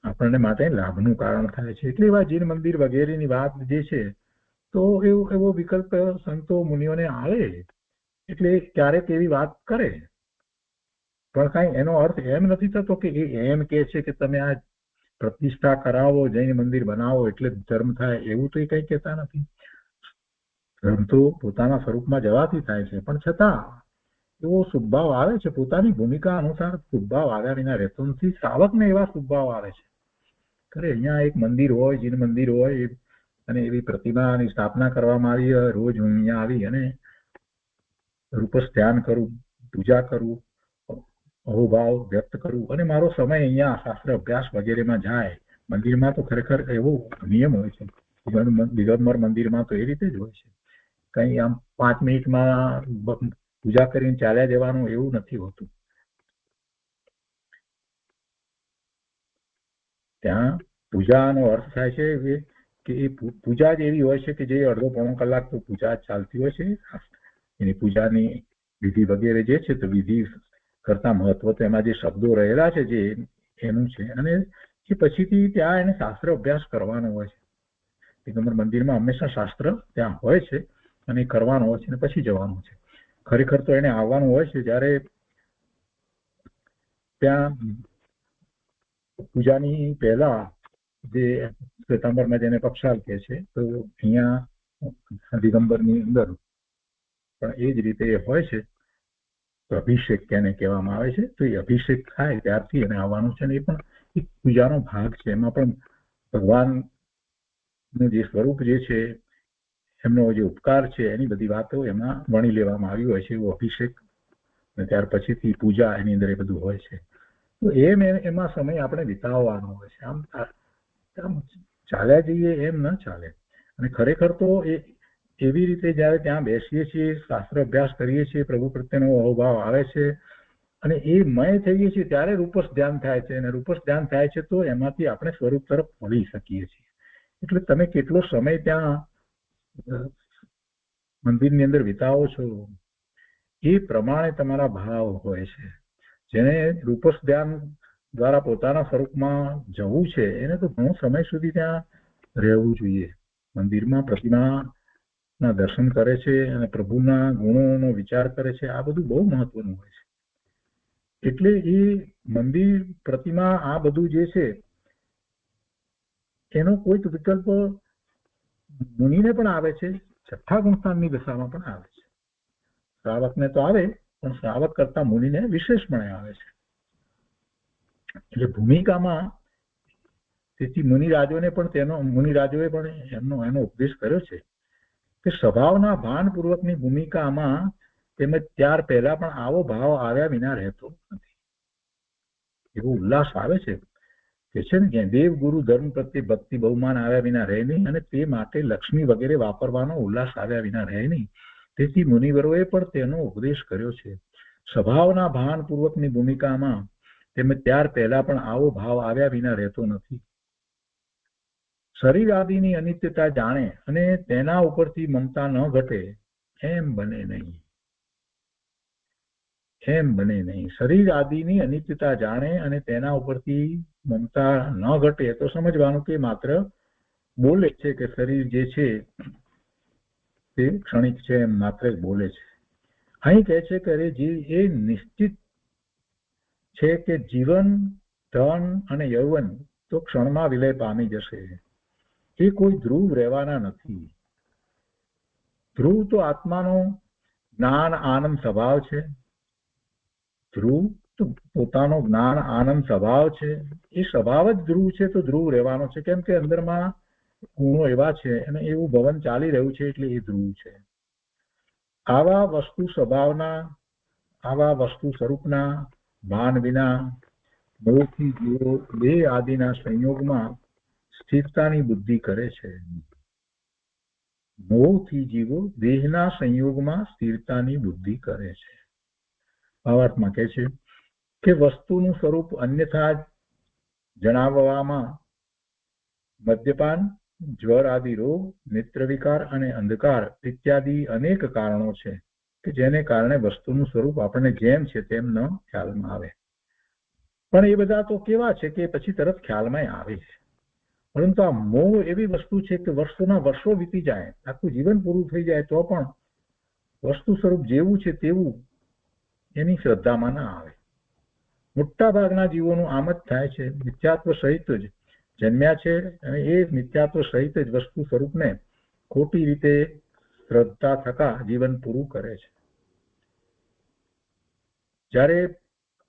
આપણને માટે લાભનું કારણ થાય છે. એટલે એવા જીન મંદિર વગેરેની વાત જે છે તો એવો વિકલ્પ સંતો મુનિઓને આવે એટલે ક્યારેક એવી વાત કરે, પણ કાંઈ એનો અર્થ એમ નથી થતો કે એ એમ કે છે કે તમે આ પ્રતિષ્ઠા કરાવો, જૈન મંદિર બનાવો એટલે ધર્મ થાય, એવું તો એ કંઈ કહેતા નથી. ધર્મ તો પોતાના સ્વરૂપમાં જવાથી થાય છે, પણ છતાં એવો શુભભાવ આવે છે, પોતાની ભૂમિકા અનુસાર શુભભાવ આવ્યા વિના રહેતો નથી. શ્રાવકને એવા શુભભાવ આવે છે ખરે અહીંયા એક મંદિર હોય, જીન મંદિર હોય અને એવી પ્રતિમાની સ્થાપના કરવામાં આવી, રોજ હું અહીંયા આવી અને રૂપસ ધ્યાન કરું, પૂજા કરું, અહોભાવ વ્યક્ત કરું અને મારો સમય અહીંયા શાસ્ત્ર અભ્યાસ વગેરેમાં જાય. મંદિરમાં તો ખરેખર એવો નિયમ હોય છે, દિગંબર મંદિરમાં તો એ રીતે જ હોય છે, કંઈ આમ 5 મિનિટમાં પૂજા કરીને ચાલ્યા જવાનું એવું નથી હોતું. ત્યાં પૂજાનો અર્થ થાય છે કે એ પૂજા જ એવી હોય છે કે જે અડધો પોણો કલાક તો પૂજા ચાલતી હોય છે. એની પૂજાની વિધિ વગેરે જે છે તો વિધિ કરતા મહત્વ તો એમાં જે શબ્દો રહેલા છે જે એનું છે, અને એ પછીથી ત્યાં એને શાસ્ત્ર અભ્યાસ કરવાનો હોય છે. દિગંબર મંદિરમાં હંમેશા શાસ્ત્ર ત્યાં હોય છે અને કરવાનો હોય છે અને પછી જવાનું છે. ખરેખર તો એને આવવાનું હોય છે જ્યારે ત્યાં પૂજાની પહેલા જે શ્વેતાંબરમાં જેને પક્ષાલ કહે છે, તો અહીંયા દિગંબરની અંદર પણ એ જ રીતે હોય છે. તો અભિષેક કેને કહેવામાં આવે છે, તો એ અભિષેક થાય ત્યારથી એને આવવાનું છે, અને એ પણ એક પૂજાનો ભાગ છે. એમાં પણ ભગવાનનું જે સ્વરૂપ જે છે, એમનો જે ઉપકાર છે, એની બધી વાતો એમાં વણી લેવામાં આવી હોય છે. એવો અભિષેક અને ત્યાર પછીથી પૂજા, એની અંદર એ બધું હોય છે. તો એમાં સમય આપણે વિતાવવાનો હોય છે. આમ ચાલ્યા જઈએ એમ ન ચાલે. અને ખરેખર તો એવી રીતે જયારે ત્યાં બેસીએ છીએ, શાસ્ત્ર અભ્યાસ કરીએ છીએ, પ્રભુ પ્રત્યેનો અહોભાવ આવે છે અને એ મય થઈએ છીએ, ત્યારે રૂપસ ધ્યાન થાય છે. અને રૂપસ ધ્યાન થાય છે તો એમાંથી આપણે સ્વરૂપ તરફ વળી શકીએ છીએ. એટલે તમે કેટલો સમય ત્યાં મંદિરની અંદર વિતાવો છો એ પ્રમાણે તમારા ભાવ હોય છે. જેને રૂપસ ધ્યાન દ્વારા પોતાના સ્વરૂપમાં જવું છે એને તો ઘણો સમય સુધી ત્યાં રહેવું જોઈએ. મંદિરમાં પ્રતિમાના દર્શન કરે છે અને પ્રભુના ગુણોનો વિચાર કરે છે. આ બધું બહુ મહત્વનું હોય છે. એટલે એ મંદિર, પ્રતિમા, આ બધું જે છે એનો કોઈક વિકલ્પ મુનિને પણ આવે છે, છઠ્ઠા ગુણસ્થાનની દશામાં પણ આવે છે. શ્રાવકને તો આવે, પણ શ્રાવક કરતા મુનિને વિશેષપણે આવે છે. એટલે ભૂમિકામાં તેથી મુનિરાજોએ પણ એનો ઉપદેશ કર્યો છે કે સ્વભાવના ભાનપૂર્વકની ભૂમિકામાં તેમજ ત્યાર પહેલા પણ આવો ભાવ આવ્યા વિના રહેતો નથી. એવો ઉલ્લાસ આવે છે કે ને કે દેવ ગુરુ ધર્મ પ્રત્યે ભક્તિ બહુમાન આવ્યા વિના રહે નહીં, અને તે માટે લક્ષ્મી વગેરે વાપરવાનો ઉલ્લાસ આવ્યા વિના રહે નહીં. તેથી મુનિવરોએ પણ તેનો ઉપદેશ કર્યો છે. સ્વભાવના ભાનપૂર્વકની ભૂમિકામાં તેમજ ત્યાર પહેલા પણ આવો ભાવ આવ્યા વિના રહેતો નથી. શરીર આદિની અનિત્યતા જાણે અને તેના ઉપરથી મમતા ન ઘટે એમ બને નહીં. શરીર આદિની અનિત્યતા જાણે અને તેના ઉપરથી મમતા ન ઘટે તો સમજવાનું કે માત્ર બોલે છે કે શરીર જે છે તે ક્ષણિક છે, એમ માત્ર બોલે છે. અહીં કહે છે કે એ નિશ્ચિત છે કે જીવન, ધન અને યૌવન તો ક્ષણમાં વિલય પામી જશે. એ કોઈ ધ્રુવ રહેવાના નથી. ધ્રુવ તો આત્માનો જ્ઞાન આનંદ સ્વભાવ છે. ધ્રુવ તો પોતાનો જ્ઞાન આનંદ સ્વભાવ છે. એ સ્વભાવ જ ધ્રુવ છે, તો ધ્રુવ રહેવાનો છે. કેમ કે અંદરમાં ગુણો એવા છે અને એવું ભવન ચાલી રહ્યું છે, એટલે એ ધ્રુવ છે. આવા વસ્તુ સ્વરૂપના ભાન વિના મોહથી જીવો દેહ આદિના સંયોગમાં સ્થિરતાની બુદ્ધિ કરે છે. મોહથી જીવો દેહના સંયોગમાં સ્થિરતાની બુદ્ધિ કરે છે. ભાવાર્થમાં કહે છે કે વસ્તુનું સ્વરૂપ અન્યથા જણાવવામાં મદ્યપાન, જ્વર આદિ રોગ, નેત્ર વિકાર અને અંધકાર ઇત્યાદિ અનેક કારણો છે કે જેને કારણે વસ્તુનું સ્વરૂપ આપણને જેમ છે તેમ ન ખ્યાલમાં આવે. પણ એ બધા તો કેવા છે કે પછી તરત ખ્યાલમાં આવે છે. પરંતુ આ મોહ એવી વસ્તુ છે કે વર્ષોના વર્ષો વીતી જાય, આખું જીવન પૂરું થઈ જાય તો પણ વસ્તુ સ્વરૂપ જેવું છે તેવું એની શ્રદ્ધામાં ના આવે. મોટા ભાગના જીવોનું આમ જ થાય છે. મિથ્યાત્વ સહિત જ જન્મ્યા છે અને એ મિથ્યાત્વ સહિત જ વસ્તુ સ્વરૂપને ખોટી રીતે શ્રદ્ધા થતા જીવન પૂરું કરે છે. જ્યારે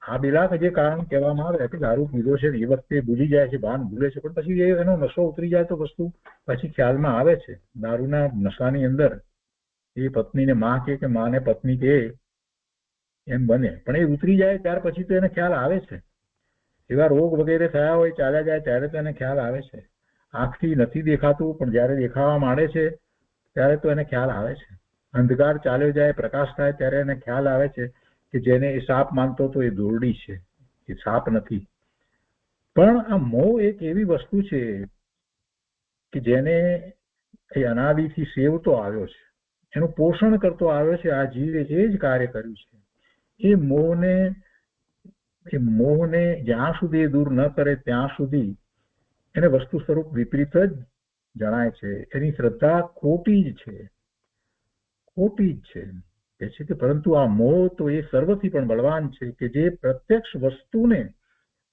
આ પેલા જે કારણ કહેવામાં આવે કે દારૂ પીધો છે એ વખતે ભૂલી જાય છે, ભાન ભૂલે છે, પણ પછી એનો નશો ઉતરી જાય તો વસ્તુ પછી ખ્યાલમાં આવે છે. દારૂના નશાની અંદર એ પત્નીને માં કે માને પત્ની કે એમ બને, પણ એ ઉતરી જાય ત્યાર પછી તો એને ખ્યાલ આવે છે. એવા રોગ વગેરે થયા હોય, ચાલ્યા જાય ત્યારે તો એને ખ્યાલ આવે છે. આંખથી નથી દેખાતું, પણ જયારે દેખાવા માંડે છે ત્યારે તો એને ખ્યાલ આવે છે. અંધકાર ચાલ્યો જાય, પ્રકાશ થાય ત્યારે એને ખ્યાલ આવે છે કે જેને એ સાપ માનતો હતો એ દોરડી છે, એ સાપ નથી. પણ આ મોહ એક એવી વસ્તુ છે કે જેને એ અનાદિથી સેવતો આવ્યો છે, એનું પોષણ કરતો આવ્યો છે. આ જીવે એ જ કાર્ય કર્યું છે. એ મોહને જ્યાં સુધી દૂર ન કરે ત્યાં સુધી એને વસ્તુ સ્વરૂપ વિપરીત જ જણાય છે. એની શ્રદ્ધા ખોટી જ છે. કહે છે કે પરંતુ આ મોહ તો એ સર્વથી પણ બળવાન છે કે જે પ્રત્યક્ષ વસ્તુને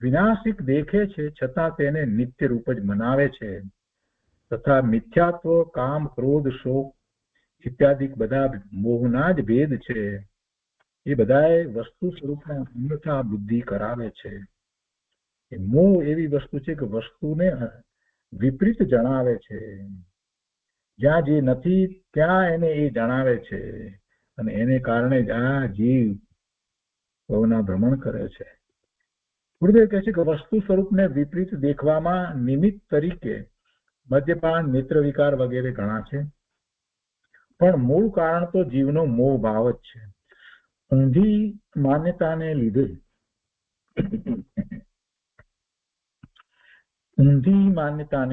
વિનાશિક દેખે છે છતાં તેને નિત્ય રૂપ જ મનાવે છે. તથા મિથ્યાત્વ, કામ, ક્રોધ, શોક ઇત્યાદિ બધા મોહના જ ભેદ છે. એ બધાએ વસ્તુ સ્વરૂપના અન્યથા બુદ્ધિ કરાવે છે. મોહ એવી વસ્તુ છે કે વસ્તુને વિપરીત જણાવે છે. જ્યાં જે નથી ત્યાં એને એ જણાવે છે, અને એને કારણે જ આ જીવ ભવના ભ્રમણ કરે છે. ગુરુદેવ કહે છે કે વસ્તુ સ્વરૂપને વિપરીત દેખવામાં નિમિત્ત તરીકે મદ્યપાન, નેત્ર વિકાર વગેરે ઘણા છે, પણ મૂળ કારણ તો જીવનો મોહ ભાવ જ છે. ઊંધી માન્યતાને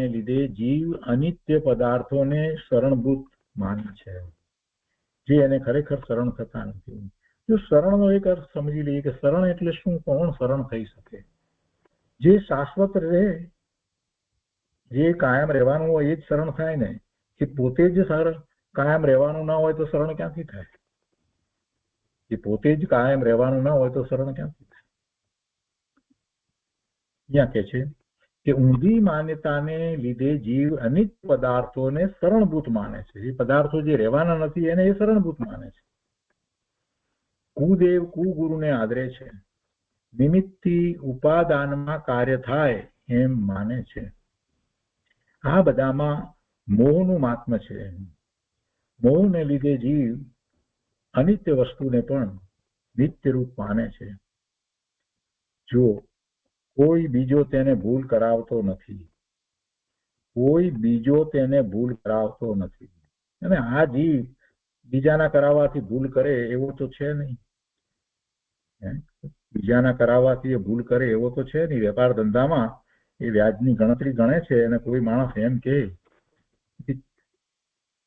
લીધે જીવ અનિત્ય પદાર્થોને શરણભૂત માને છે, જે એને ખરેખર શરણ થતા નથી. જો શરણનો એક અર્થ સમજી લઈએ કે શરણ એટલે શું, કોણ શરણ થઈ શકે? જે શાશ્વત રહે, જે કાયમ રહેવાનું હોય એ જ શરણ થાય ને. એ પોતે જ કાયમ રહેવાનું ના હોય તો શરણ ક્યાંથી થાય? એ પોતે જ કાયમ રહેવાનું ના હોય તો શરણ ક્યાંથી થાય? અહીંયા કે છે કે ઊંધી માન્યતાને લીધે જીવ અનિત પદાર્થોને શરણભૂત માને છે. એ પદાર્થો જે રહેવાના નથી એને એ શરણભૂત માને છે. કુદેવ કુગુરુને આદરે છે. નિમિત્તથી ઉપાદાનમાં કાર્ય થાય એમ માને છે. આ બધામાં મોહનું મહાત્મ્ય છે. મોહને લીધે જીવ અનિત્ય વસ્તુને પણ નિત્ય રૂપ માને છે. જો કોઈ બીજો તેને ભૂલ કરાવતો નથી, અને આ જીવ બીજાના કરાવવાથી ભૂલ કરે એવો તો છે નહીં. બીજાના કરાવવાથી એ ભૂલ કરે એવો તો છે નહીં. વેપાર ધંધામાં એ વ્યાજની ગણતરી ગણે છે, અને કોઈ માણસ એમ કે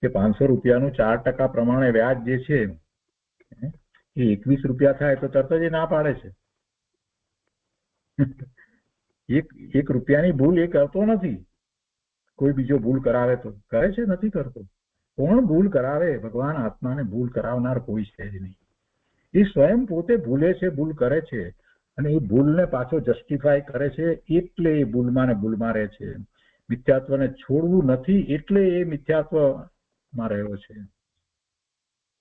500 રૂપિયાનું 4% પ્રમાણે વ્યાજ જે છે એ 21 રૂપિયા થાય તો તરત જ ના પાડે છે. એક રૂપિયાની ભૂલ એ કરતો નથી. કોઈ બીજો ભૂલ કરાવે તો કરે છે, નથી કરતો. કોણ ભૂલ કરાવે? ભગવાન આત્માને ભૂલ કરાવનાર કોઈ છે જ નહીં. એ સ્વયં પોતે ભૂલે છે, ભૂલ કરે છે, અને એ ભૂલને પાછો જસ્ટિફાય કરે છે, એટલે એ ભૂલમાં ને ભૂલમાં રહે છે. મિથ્યાત્વને છોડવું નથી એટલે એ મિથ્યાત્વમાં રહ્યો છે.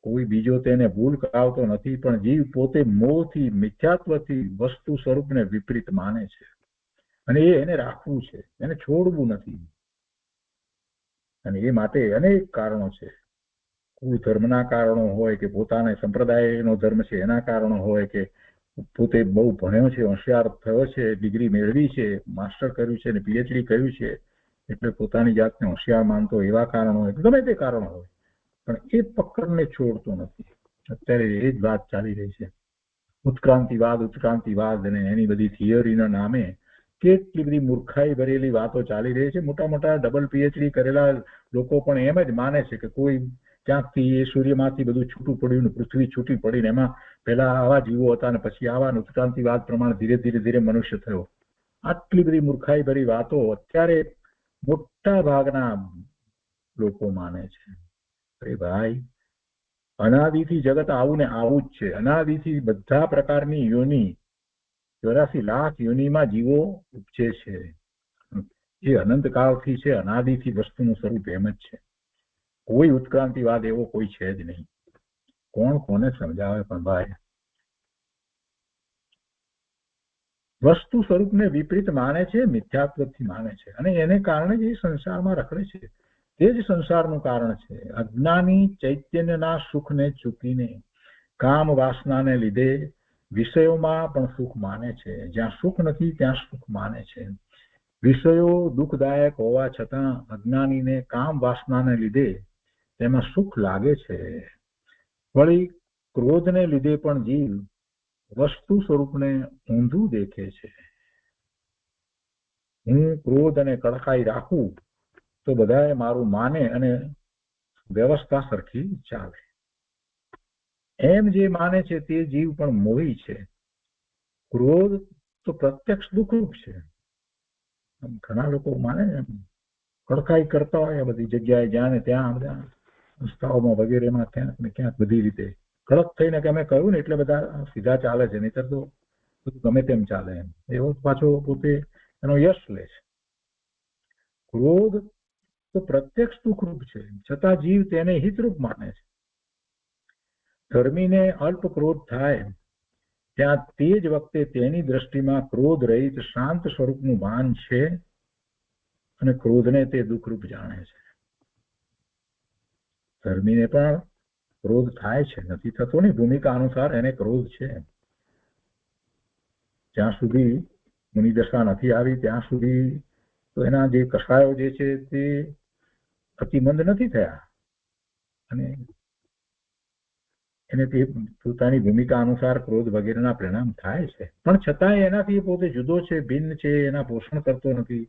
કોઈ બીજો તેને ભૂલ કરાવતો નથી, પણ જીવ પોતે મોહથી, મિથ્યાત્વથી વસ્તુ સ્વરૂપને વિપરીત માને છે, અને એને રાખવું છે, એને છોડવું નથી. અને એ માટે અનેક કારણો છે. કોઈ ધર્મના કારણો હોય, કે પોતાના સંપ્રદાયનો ધર્મ છે એના કારણો હોય, કે પોતે બહુ ભણ્યો છે, હોશિયાર થયો છે, ડિગ્રી મેળવી છે, માસ્ટર કર્યું છે, પીએચડી કર્યું છે, એટલે પોતાની જાતને હોશિયાર માનતો, એવા કારણો હોય, ગમે તે કારણો હોય, પણ એ પકડને છોડતો નથી. અત્યારે એ જ વાત ચાલી રહી છે. ઉત્ક્રાંતિવાદ અને એની બધી થિયરીના નામે કેટલી બધી મૂર્ખાઈ ભરેલી વાતો ચાલી રહી છે. મોટા મોટા ડબલ પીએચડી કરેલા લોકો પણ એમ જ માને છે કે કોઈ ક્યાંકથી એ સૂર્યમાંથી બધું છૂટું પડ્યું, પૃથ્વી છૂટી પડીને એમાં પહેલા આવા જીવો હતા અને પછી આવા, ઉત્ક્રાંતિવાદ પ્રમાણે ધીરે ધીરે મનુષ્ય થયો. આટલી બધી મૂર્ખાઈ ભરી વાતો અત્યારે મોટા ભાગના લોકો માને છે. અરે ભાઈ, અનાદિથી જગત આવું ને આવું જ છે. અનાદિથી બધા પ્રકારની યોની, 84 લાખ યોનીમાં જીવો ઉપજે છે. એ અનંતકાળથી છે, અનાદિથી વસ્તુનું સ્વરૂપ એમ જ છે. કોઈ ઉત્ક્રાંતિવાદ એવો કોઈ છે જ નહીં. કોણ કોને સમજાવે? પણ ભાઈ, વસ્તુ સ્વરૂપને વિપરીત માને છે, મિથ્યાત્વથી માને છે, અને એને કારણે જ એ સંસારમાં રખડે છે. તે જ સંસારનું કારણ છે. અજ્ઞાની ચૈતન્યના સુખને ચૂકીને કામ વાસનાને લીધે વિષયોમાં પણ સુખ માને છે. જ્યાં સુખ નથી ત્યાં સુખ માને છે. વિષયો દુઃખદાયક હોવા છતાં અજ્ઞાનીને કામ વાસનાને લીધે તેમાં સુખ લાગે છે. વળી ક્રોધને લીધે પણ જીવ વસ્તુ સ્વરૂપને ઊંધું દેખે છે. હું ક્રોધ અને કડકાઈ રાખું તો બધાએ મારું માને અને વ્યવસ્થા સરખી ચાલે. એમ જે માને છે તે જીવ પણ મોહી છે. ક્રોધ તો પ્રત્યક્ષ દુઃખરૂપ છે. ઘણા લોકો માને કડકાઈ કરતા હોય બધી જગ્યાએ, જ્યાં ને ત્યાં બધા સંસ્થાઓમાં વગેરેમાં ક્યાંક ને ક્યાંક બધી રીતે કડક થઈને કે અમે કહ્યું ને એટલે બધા સીધા ચાલે છે, નહીતર તો બધું ગમે તેમ ચાલે. એમ એવો પાછો પોતે એનો યશ લે છે. ક્રોધ તો પ્રત્યક્ષ દુઃખરૂપ છે, છતાં જીવ તેને હિતરૂપ માને છે. ધર્મીને અલ્પ ક્રોધ થાય ત્યાં તે જ વખતે તેની દ્રષ્ટિમાં ક્રોધ રહિત શાંત સ્વરૂપનું ભાન છે અને ક્રોધને તે દુઃખરૂપ જાણે છે. ધર્મીને પણ ક્રોધ થાય છે, નથી થતો ને, ભૂમિકા અનુસાર એને ક્રોધ છે. જ્યાં સુધી મુનિદશા નથી આવી ત્યાં સુધી તો એના જે કસાયો જે છે તે અતિમંદ નથી થયા અને એને તે પોતાની ભૂમિકા અનુસાર ક્રોધ વગેરેના પરિણામ થાય છે, પણ છતાંય એનાથી પોતે જુદો છે, ભિન્ન છે, એના પોષણ કરતો નથી,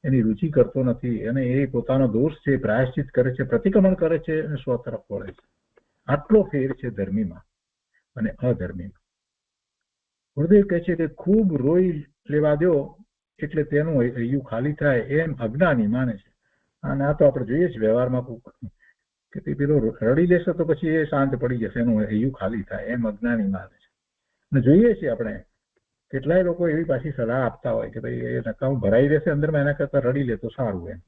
એની રુચિ કરતો નથી, અને એ પોતાનો દોષ છે પ્રાયશ્ચિત કરે છે, પ્રતિક્રમણ કરે છે અને સ્વ તરફ વળે છે. આટલો ફેર છે ધર્મીમાં અને અધર્મીમાં. ગુરુદેવ કહે છે કે ખૂબ રોઈ લેવા દો એટલે તેનું હૈયું ખાલી થાય એમ અજ્ઞાની માને છે. અને આ તો આપણે જોઈએ છે વ્યવહારમાં કે તે પેલો રડી લેશે તો પછી એ શાંત પડી જશે, એનું હૈયું ખાલી થાય એમ અજ્ઞાની માને છે. અને જોઈએ છીએ આપણે કેટલાય લોકો એવી પાછી સલાહ આપતા હોય કે ભાઈ એ નકામું ભરાઈ રહેશે અંદરમાં, એના કરતા રડી લે તો સારું એમ.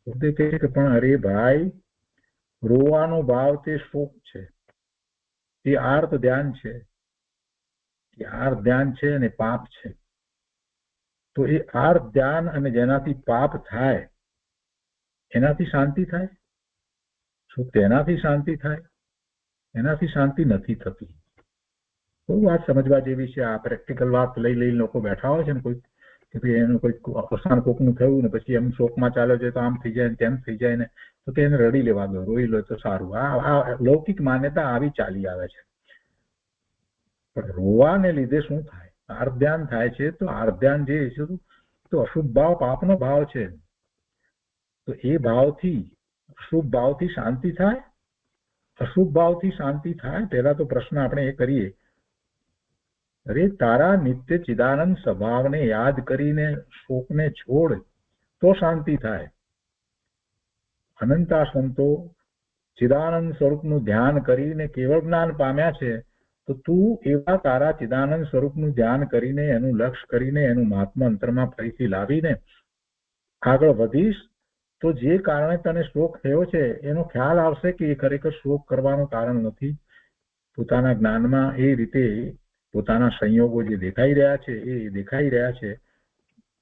ગુરુદેવ કહે છે કે પણ અરે ભાઈ, રોવાનો ભાવ તે શોક છે, તે આર્ત ધ્યાન છે, આર્ત ધ્યાન છે અને પાપ છે. તો એ આર્ત ધ્યાન અને જેનાથી પાપ થાય એનાથી શાંતિ થાય? શું તેનાથી શાંતિ થાય? એનાથી શાંતિ નથી થતી. બહુ વાત સમજવા જેવી છે. આ પ્રેક્ટિકલ વાત લઈ લોકો બેઠા હોય છે ને, કોઈ કે ભાઈ એનું કોઈ અવસાન કોકનું થયું ને પછી એમ શોકમાં ચાલે છે તો આમ થઈ જાય ને તેમ થઈ જાય ને, તો કે એને રડી લેવા દો, રોઈ લો તો સારું. આ લૌકિક માન્યતા આવી ચાલી આવે છે. પણ રોવાને લીધે શું થાય? આર્ધ્યાન થાય છે. તો આર્ધ્યાન જે છે તો અશુભ ભાવ પાપનો ભાવ છે. તો એ ભાવથી અશુભ ભાવથી શાંતિ થાય? અશુભ ભાવથી શાંતિ થાય? પહેલા તો પ્રશ્ન આપણે એ કરીએ, અરે તારા નિત્ય ચિદાનંદ સ્વભાવને યાદ કરીને શોકને છોડ તો શાંતિ થાય. અનંતા સંતો ચિદાનંદ સ્વરૂપનું ધ્યાન કરીને કેવળ જ્ઞાન પામ્યા છે. તો તું એવા તારા ચિદાનંદ સ્વરૂપનું ધ્યાન કરીને, એનું લક્ષ્ય કરીને, એનું મહાત્મા અંતરમાં ફરીથી લાવીને આગળ વધીશ તો જે કારણે તને શોક થયો છે એનો ખ્યાલ આવશે કે એ ખરેખર શોક કરવાનું કારણ નથી. પોતાના જ્ઞાનમાં એ રીતે પોતાના સંયોગો જે દેખાઈ રહ્યા છે એ દેખાઈ રહ્યા છે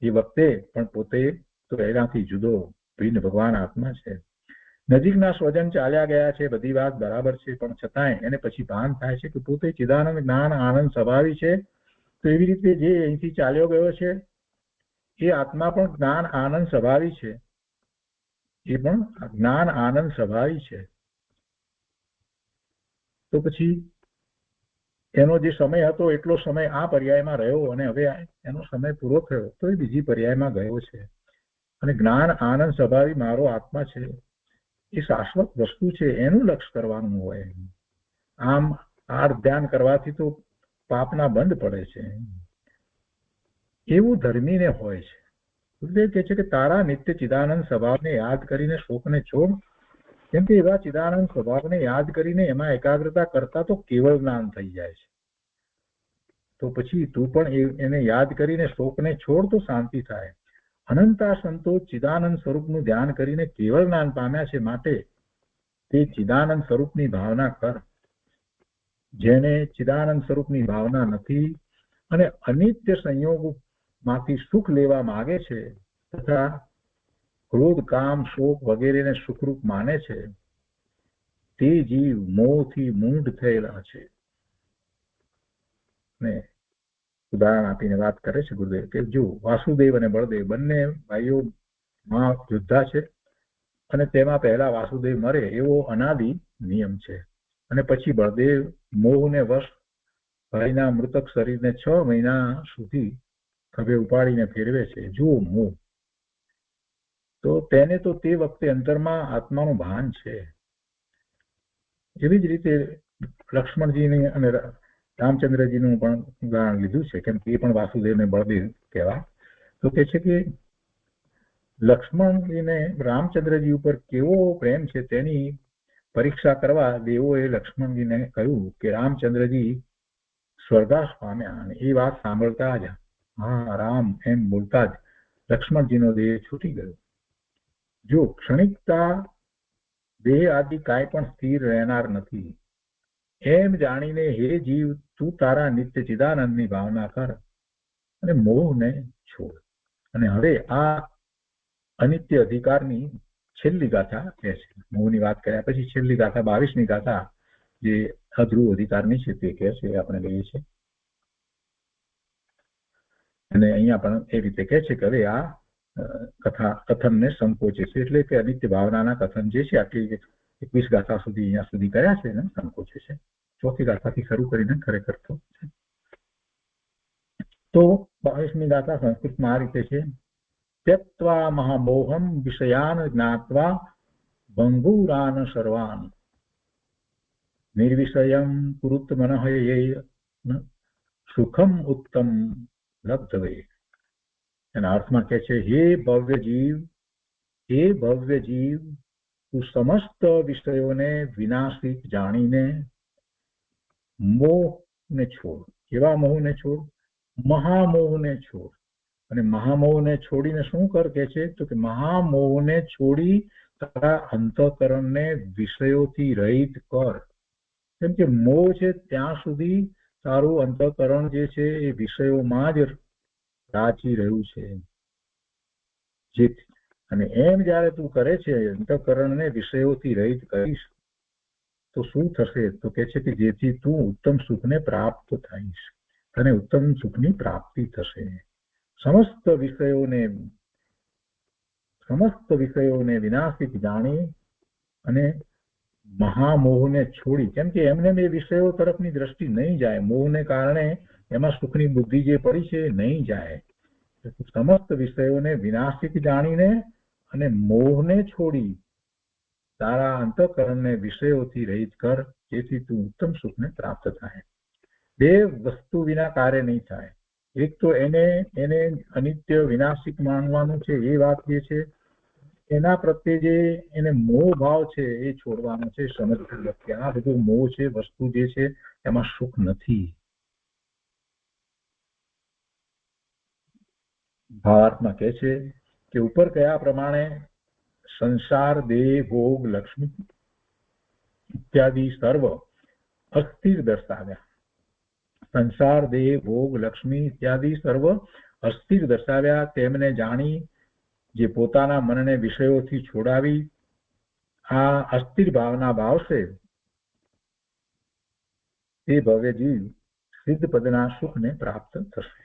એ વખતે પણ પોતે તો એનાથી જુદો ભિન્ન ભગવાન આત્મા છે. નજીકના સ્વજન ચાલ્યા ગયા છે, બધી વાત બરાબર છે, પણ છતાંય એને પછી ભાન થાય છે કે પોતે ચિદાનંદ જ્ઞાન આનંદ સ્વભાવી છે. તો એવી રીતે જે અહીંથી ચાલ્યો ગયો છે એ આત્મા પણ જ્ઞાન આનંદ સ્વભાવી છે, એ પણ જ્ઞાન આનંદ સ્વભાવી છે. તો પછી એનો જે સમય હતો એટલો સમય આ પર્યાયમાં રહ્યો અને હવે એનો સમય પૂરો થયો તો એ બીજી પર્યાયમાં ગયો છે. અને જ્ઞાન આનંદ સ્વભાવી મારો આત્મા છે, એ શાશ્વત વસ્તુ છે, એનું લક્ષ્ય કરવાનું હોય. આમ આર ધ્યાન કરવાથી તો પાપના બંધ પડે છે. એવું ધર્મીને હોય છે. ગુરુદેવ કહે છે કે તારા નિત્ય ચિદાનંદ સ્વભાવને યાદ કરીને શોકને છોડ. કેમ કે એવા ચિદાનંદ સ્વભાવને યાદ કરીને એમાં એકાગ્રતા કરતા તો કેવળ જ્ઞાન થઈ જાય છે. તો પછી તું પણ એને યાદ કરીને શોકને છોડ તો શાંતિ થાય. અનંતા સંતો ચિદાનંદ સ્વરૂપનું ધ્યાન કરીને કેવળ જ્ઞાન પામ્યા છે, માટે તે ચિદાનંદ સ્વરૂપની ભાવના કર. જેને ચિદાનંદ સ્વરૂપની ભાવના નથી અને અનિત્ય સંયોગમાંથી સુખ લેવા માંગે છે તથા ક્રોધ કામ શોક વગેરેને સુખરૂપ માને છે, તે જીવ મોહથી મૂઢ થયેલા છે. ને ઉદાહરણ આપીને વાત કરે છે ગુરુદેવ કે જો વાસુદેવ અને બળદેવ બંને ભાઈઓ યોદ્ધા છે અને તેમાં પહેલા વાસુદેવ મરે એવો અનાદિ નિયમ છે. અને પછી બળદેવ મોહને વશ ભાઈના મૃતક શરીરને 6 મહિના સુધી ખભે ઉપાડીને ફેરવે છે. જો મોહ તો તેને તો તે વખતે અંતરમાં આત્માનું ભાન છે. એવી જ રીતે લક્ષ્મણજીની અને રામચંદ્રજીનું પણ ઉદાહરણ લીધું છે, કેમ કે એ પણ વાસુદેવને બળદેવ કહેવાય. તો કે છે કે લક્ષ્મણજીને રામચંદ્રજી ઉપર કેવો પ્રેમ છે તેની પરીક્ષા કરવા દેવોએ લક્ષ્મણજીને કહ્યું કે રામચંદ્રજી સ્વર્ગાસ પામ્યા. અને એ વાત સાંભળતા જ હા રામ એમ બોલતા જ લક્ષ્મણજીનો દેહ છૂટી ગયો. જો ક્ષણિકતા દેહ આદિ કાંઈ પણ સ્થિર રહેનાર નથી. એમ જાણીને હે જીવ તું તારા નિત્ય ચિદાનંદની ભાવના કર અને મોહને છોડ. અને હવે આ અનિત્ય અધિકારની છેલ્લી ગાથા કહે છે. મોહની વાત કર્યા પછી છેલ્લી ગાથા 22મી ગાથા જે અધ્રુવ અધિકારની છે તે કહે છે, આપણે લઈએ છીએ. અને અહીંયા પણ એ રીતે કહે છે કે હવે આ કથનને સંકોચે છે, એટલે કે અનિત્ય ભાવનાના કથન જે છે આટલી 21 ગાથા સુધી અહીંયા સુધી કર્યા છે એને સંકોચે છે. ચોથી ગાથાથી શરૂ કરીને ખરેખર તો 22મી ગાથા સંસ્કૃતમાં આ રીતે છે. त्यक्त्वा महामोहम विषयान ज्ञात्वा भंगुरान सर्वान निर्विषयम कुरुत मनहये सुखम उत्तम लब्धवे. એના અર્થમાં કહે છે, હે ભવ્ય જીવ તું સમસ્ત વિષયોને વિનાશિક જાણીને મોહને છોડ. કેવા મોહને છોડ? મહામોહને છોડ. અને મહામોહને છોડીને શું કર કે છે? તો કે મહામોહને છોડી તારા અંતઃકરણને વિષયોથી રહિત કર. કેમ કે મોહ છે ત્યાં સુધી તારું અંતઃકરણ જે છે એ વિષયોમાં જ રાચી રહ્યું છે. અને એમ જયારે તું કરે છે અંતઃકરણને વિષયોથી રહિત કરીશ તો શું થશે? તો કે છે કે જેથી તું ઉત્તમ સુખને પ્રાપ્ત થઈશ, તને ઉત્તમ સુખની પ્રાપ્તિ થશે. સમસ્ત વિષયોને વિનાશિક જાણી અને મહામોહને છોડી. કેમ કે એમને એ વિષયો તરફની દ્રષ્ટિ નહીં જાય, મોહને કારણે એમાં સુખની બુદ્ધિ જે પડી છે નહીં જાય. સમસ્ત વિષયોને વિનાશિક જાણીને અને મોહને છોડી તારા અંતઃકરણને વિષયોથી રહિત કર, જેથી તું ઉત્તમ સુખને પ્રાપ્ત થાય. બે વસ્તુ વિના કાર્ય નહીં થાય. એક તો એને અનિત્ય વિનાશિક માનવાનું છે, એ વાત જે છે એના પ્રત્યે જે એને મોહ ભાવ છે એ છોડવાનો છે. સમજવું કે આ બધું મોહ છે, વસ્તુ જે છે એમાં સુખ નથી. ભાવાર્થમાં કહે છે કે ઉપર કયા પ્રમાણે સંસાર, દેહ, ભોગ, લક્ષ્મી ઇત્યાદિ સર્વ અસ્થિર દર્શાવ્યા. સંસાર, દેહ, ભોગ, લક્ષ્મી ઇત્યાદિ સર્વ અસ્થિર દર્શાવ્યા. તેમને જાણી જે પોતાના મનને વિષયોથી છોડાવી આ અસ્થિર ભાવના ભાવશે તે ભવ્ય જીવ સિદ્ધ પદના સુખને પ્રાપ્ત થશે.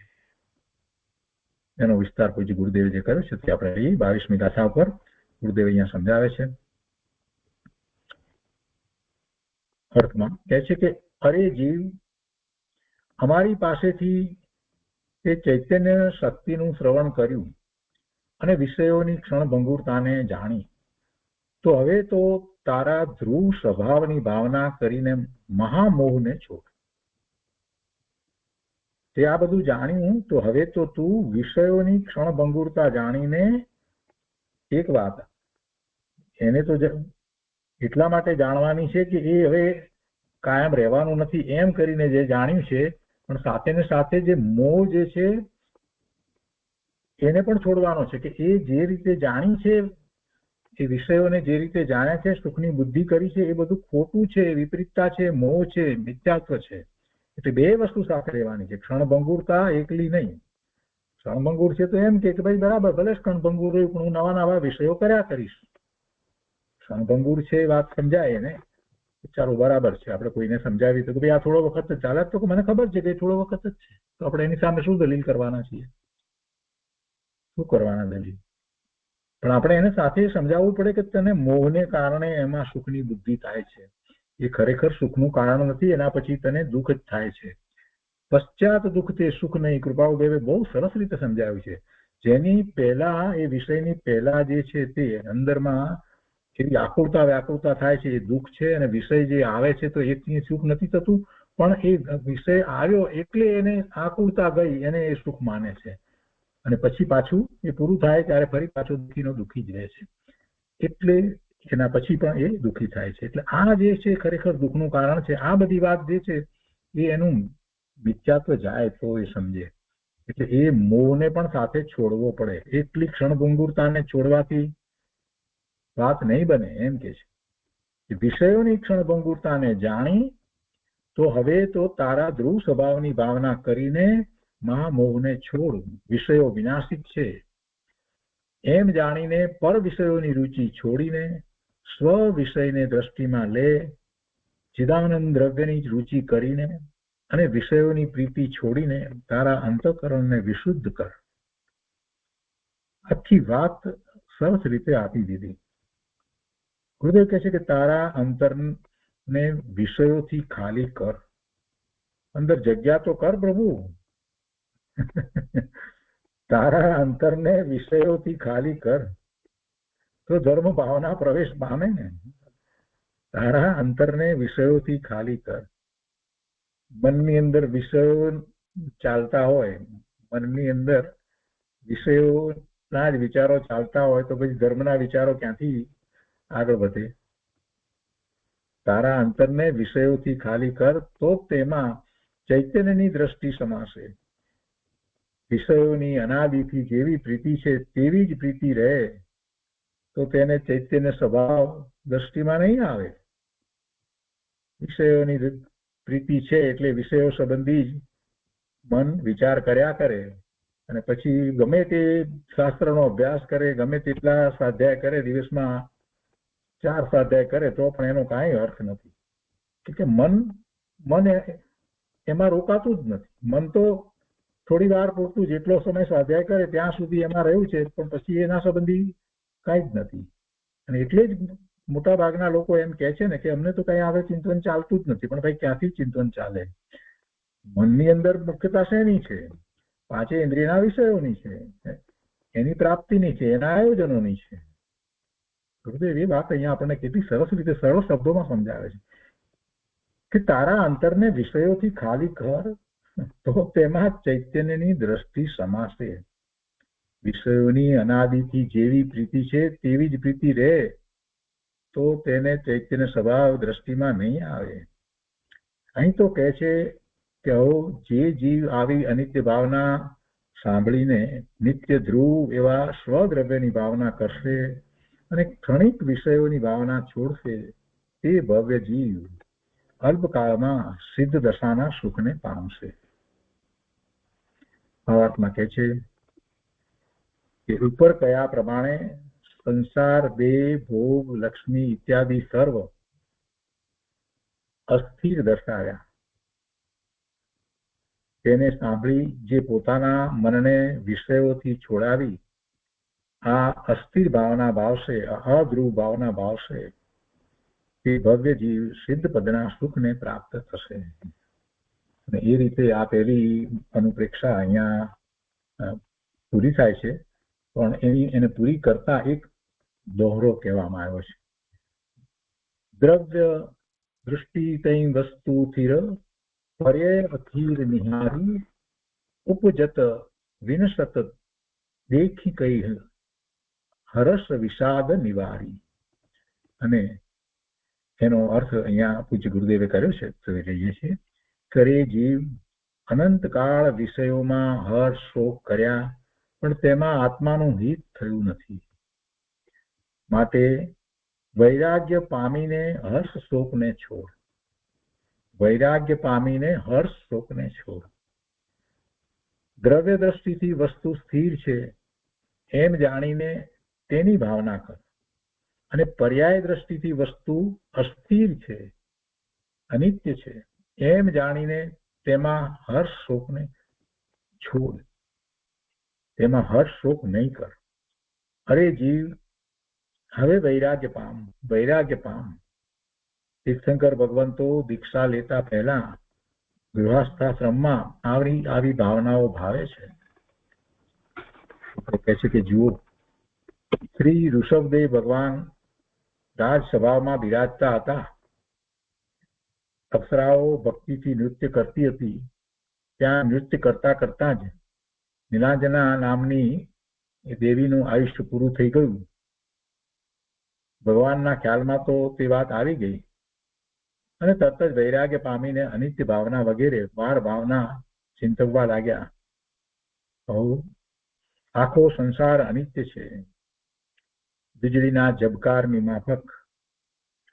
એનો વિસ્તાર કોઈ ગુરુદેવે જે કર્યો છે તે આપણે 22મી ગાથા ઉપર ગુરુદેવ અહીંયા સમજાવે છે. અર્થમાં કહે છે કે અરે જીવ, અમારી પાસેથી તે ચૈતન્ય શક્તિનું શ્રવણ કર્યું અને વિષયોની ક્ષણભંગુરતાને જાણી, તો હવે તો તારા ધ્રુવ સ્વભાવની ભાવના કરીને મહામોહને છોડ. તે આ બધું જાણ્યું તો હવે તો તું વિષયોની ક્ષણભંગુરતા જાણીને, એક વાત એને તો એટલા માટે જાણવાની છે કે એ હવે કાયમ રહેવાનું નથી એમ કરીને જે જાણ્યું છે, પણ સાથે ને સાથે જે મોહ જે છે એને પણ છોડવાનો છે. કે એ જે રીતે જાણી છે, એ વિષયોને જે રીતે જાણ્યા છે, સુખની બુદ્ધિ કરી છે, એ બધું ખોટું છે, વિપરીતતા છે, મોહ છે, મિથ્યાત્વ છે. એટલે બે વસ્તુ સાથે રહેવાની છે. ક્ષણભંગુરતા એકલી નહીં. ક્ષણભંગુર છે તો એમ કે ભાઈ બરાબર, ભલે ક્ષણભંગુર રહ્યું પણ હું નવા નવા વિષયો કર્યા કરીશ. ક્ષણભંગુર છે એ વાત સમજાય ને, ચાલો બરાબર છે. આપણે કોઈને સમજાવી તો ભાઈ આ થોડો વખત જ ચાલે, તો મને ખબર છે કે થોડો વખત જ છે, તો આપણે એની સામે શું દલીલ કરવાના છીએ? શું કરવાના દલીલ? પણ આપણે એને સાથે સમજાવવું પડે કે તને મોહને કારણે એમાં સુખની બુદ્ધિ થાય છે, એ ખરેખર સુખનું કારણ નથી, એના પછી તને દુઃખ જ થાય છે. પશ્ચાત દુઃખ તે સુખ નહીં. કૃપાળુદેવે બહુ સરસ રીતે સમજાવ્યું છે. જેની પહેલા એ વિષયની પહેલા જે છે તે અંદરમાં એવી આકુરતા વ્યાકુરતા થાય છે, એ દુઃખ છે. અને વિષય જે આવે છે તો એકની સુખ નથી થતું, પણ એ વિષય આવ્યો એટલે એને આકુરતા ગઈ, એને એ સુખ માને છે. અને પછી પાછું એ પૂરું થાય ત્યારે ફરી પાછું દુઃખીનો દુઃખી જ રહે છે. એટલે એના પછી પણ એ દુઃખી થાય છે. એટલે આ જે છે ખરેખર દુઃખનું કારણ છે. આ બધી વાત જે છે એ એનું મિથ્યાત્વ જાય તો એ સમજે. એટલે એ મોહને પણ સાથે છોડવો પડે. એટલી ક્ષણભંગુરતાને છોડવાથી વાત નહીં બને. એમ કે છે વિષયોની ક્ષણભંગુરતાને જાણી તો હવે તો તારા ધ્રુવ સ્વભાવની ભાવના કરીને મહામોહને છોડ. વિષયો વિનાશિક છે એમ જાણીને પર વિષયોની રુચિ છોડીને સ્વ વિષયને દ્રષ્ટિમાં લે. ચિદાનંદ દ્રવ્યની રુચિ કરીને અને વિષયોની પ્રીતિ છોડીને તારા અંતઃકરણને વિશુદ્ધ કર. આખી વાત સરસ રીતે આપી દીધી. ગુરુદેવ કહે છે કે તારા અંતરને વિષયોથી ખાલી કર. અંદર જગ્યા તો કર પ્રભુ. તારા અંતરને વિષયોથી ખાલી કર તો ધર્મ ભાવના પ્રવેશ પામે ને. તારા અંતરને વિષયોથી ખાલી કર. મનની અંદર વિષયો ચાલતા હોય, મનની અંદર વિષયોના જ વિચારો ચાલતા હોય તો પછી ધર્મના વિચારો ક્યાંથી આગળ વધે. તારા અંતરને વિષયોથી ખાલી કર તો તેમાં ચૈતન્યની દ્રષ્ટિ સમાશે. વિષયોની અનાદિથી જેવી પ્રીતિ છે તેવી જ પ્રીતિ રહે તો તેને ચૈતન્ય સ્વભાવ દ્રષ્ટિમાં નહીં આવે. વિષયોની પ્રીતિ છે એટલે વિષયો સંબંધી જ મન વિચાર કર્યા કરે અને પછી ગમે તે શાસ્ત્રનો અભ્યાસ કરે, ગમે તેટલા સ્વાધ્યાય કરે, દિવસમાં 4 સ્વાધ્યાય કરે તો પણ એનો કાંઈ અર્થ નથી. કે મન એમાં રોકાતું જ નથી. મન તો થોડી વાર પૂરતું જેટલો સમય સ્વાધ્યાય કરે ત્યાં સુધી એમાં રહ્યું છે પણ પછી એના સંબંધી કાંઈ જ નથી. અને એટલે જ મોટા ભાગના લોકો એમ કહે છે ને કે અમને તો કઈ આવે ચિંતન ચાલતું જ નથી. પણ ભાઈ ક્યાંથી ચિંતન ચાલે? મનની અંદર મુખ્યતા શેની છે? 5 ઇન્દ્રિયના વિષયોની છે, એની પ્રાપ્તિની છે, એના આયોજનોની છે. ગુરુદેવ એ વાત અહીંયા આપણને કેટલી સરસ રીતે સરળ શબ્દોમાં સમજાવે છે કે તારા અંતરને વિષયોથી ખાલી કર તો તેમાં ચૈતન્યની દ્રષ્ટિ સમાશે. વિષયોની અનાદિથી જેવી પ્રીતિ છે તેવી જ પ્રીતિ રહે તો તેને ચૈતન્ય સ્વભાવ દ્રષ્ટિમાં નહીં આવે. અહીં તો કહે છે કે જે જીવ આવી અનિત્ય ભાવના સાંભળીને નિત્ય ધ્રુવ એવા સ્વદ્રવ્યની ભાવના કરશે અને ક્ષણિક વિષયોની ભાવના છોડશે તે ભવ્ય જીવ અલ્પકાળમાં સિદ્ધ દશાના સુખને પામશે. ભાવાર્થમાં કહે છે કે ઉપર કયા પ્રમાણે સંસાર, દેહ, ભોગ, લક્ષ્મી ઇત્યાદિ સર્વ અસ્થિર દર્શાવ્યા તેને સાંભળી જે પોતાના મનને વિષયોથી છોડાવી આ અસ્થિર ભાવના ભાવશે, અધ્રુવ ભાવના ભાવશે તે ભવ્ય જીવ સિદ્ધ પદના સુખને પ્રાપ્ત થશે. અને એ રીતે આ પહેલી અનુપ્રેક્ષા અહીંયા પૂરી થાય છે. પણ એને પૂરી કરતા એક દોહરો કહેવામાં આવ્યો છે. દ્રવ્ય દૃષ્ટિ તૈ વસ્તુ થિર પર્યય અધીર નિહારી ઉપજત વિનશત દેખી કઈ હરસ વિષાદ નિવારી. અને એનો અર્થ અહીંયા પૂજ્ય ગુરુદેવે કર્યો છે તો એ કહીએ છીએ. કરે જીવ અનંતકાળ વિષયોમાં હર્ષ શોક કર્યા પણ તેમાં આત્માનું હિત થયું નથી. માટે વૈરાગ્ય પામીને હર્ષ શોકને છોડ. વૈરાગ્ય પામીને હર્ષ શોકને છોડ. દ્રવ્ય દ્રષ્ટિથી વસ્તુ સ્થિર છે એમ જાણીને તેની ભાવના કર અને પર્યાય દ્રષ્ટિથી વસ્તુ અસ્થિર છે, અનિત્ય છે એમ જાણીને તેમાં હર્ષ શોકને છોડ. તેમાં હર્ષ શોક નહીં કર. અરે જીવ હવે વૈરાગ્ય પામ, વૈરાગ્ય પામ. તીર્થંકર ભગવંતો દીક્ષા લેતા પહેલા ગૃહસ્થાશ્રમમાં આવી ભાવનાઓ ભાવે છે. કહે છે કે જુઓ, શ્રી ઋષભદેવ ભગવાન રાજ સભામાં બિરાજતા હતા. અપ્સરાઓ ભક્તિથી નૃત્ય કરતી હતી. ત્યાં નૃત્ય કરતા કરતા જ નીલાંજના નામની એ દેવીનું આયુષ્ય પૂરું થઈ ગયું. ભગવાનના ખ્યાલમાં તો તે વાત આવી ગઈ અને તરત જ વૈરાગ્ય પામીને અનિત્ય ભાવના વગેરે વાર ભાવના ચિંતવવા લાગ્યા. આખો સંસાર અનિત્ય છે. વીજળીના ઝબકારની માફક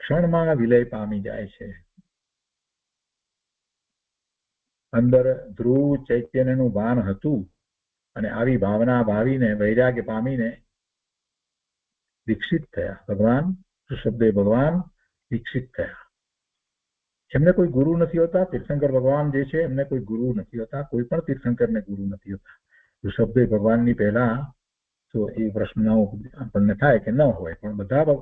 ક્ષણમાં વિલય પામી જાય છે. અંદર ધ્રુવ ચૈતન્યનું ભાન હતું અને આવી ભાવના ભાવીને વૈરાગ્ય પામીને દીક્ષિત થયા. ભગવાન ઋષભદેવ ભગવાન દીક્ષિત થયા. એમને કોઈ ગુરુ નથી હોતા. તીર્થંકર ભગવાન જે છે એમને કોઈ ગુરુ નથી હોતા. કોઈ પણ તીર્થંકરને ગુરુ નથી હોતા. ઋષભદેવ ભગવાનની પહેલા તો એ પ્રશ્ન આપણને થાય કે ન હોય, પણ બધા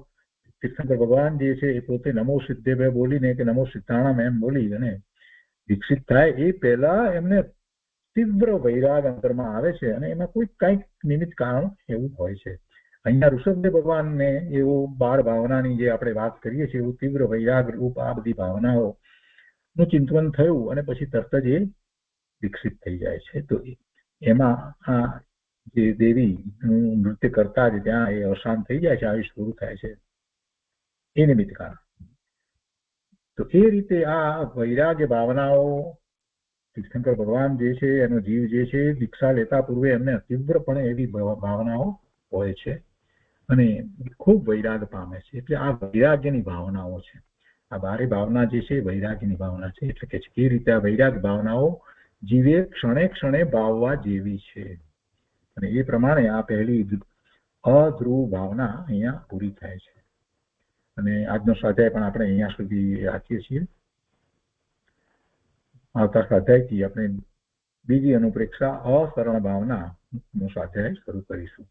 તીર્થંકર ભગવાન જે છે એ પોતે નમો સિદ્ધેભ્ય બોલીને કે નમો સિદ્ધાણામ એમ બોલી અને દીક્ષિત થાય એ પહેલા એમને તીવ્ર વૈરાગ અંતરમાં આવે છે અને એમાં કોઈ કંઈક નિમિત્ત કારણ એવું હોય છે. અહીંયા ઋષભદેવ ભગવાનને એવું બાળ ભાવનાની જે આપણે વાત કરીએ છીએ એવું તીવ્ર વૈરાગ રૂપ આ બધી ભાવનાઓનું ચિંતન થયું અને પછી તરત જ એ વિકસિત થઈ જાય છે. તો એમાં આ જે દેવીનું નૃત્ય કરતા જ ત્યાં એ અવસાન થઈ જાય છે, આયુષ પૂરું થાય છે, એ નિમિત્ત કારણ. તો એ રીતે આ વૈરાગ્ય ભાવનાઓ તીર્થંકર ભગવાન જે છે એનો જીવ જે છે દીક્ષા લેતા પૂર્વે એમને તીવ્રપણે એવી ભાવનાઓ હોય છે અને ખૂબ વૈરાગ પામે છે. એટલે આ વૈરાગ્યની ભાવનાઓ છે. આ બારે ભાવના જે છે વૈરાગ્યની ભાવના છે. એટલે કે એ રીતે આ વૈરાગ ભાવનાઓ જીવે ક્ષણે ક્ષણે ભાવવા જેવી છે અને એ પ્રમાણે આ પહેલી અધ્રુવ ભાવના અહીંયા પૂરી થાય છે. અને આજનો સ્વાધ્યાય પણ આપણે અહીંયા સુધી રાખીએ છીએ. આવતા સ્વાધ્યાયથી આપણે બીજી અનુપ્રેક્ષા અસરણ ભાવના નો સ્વાધ્યાય શરૂ કરીશું.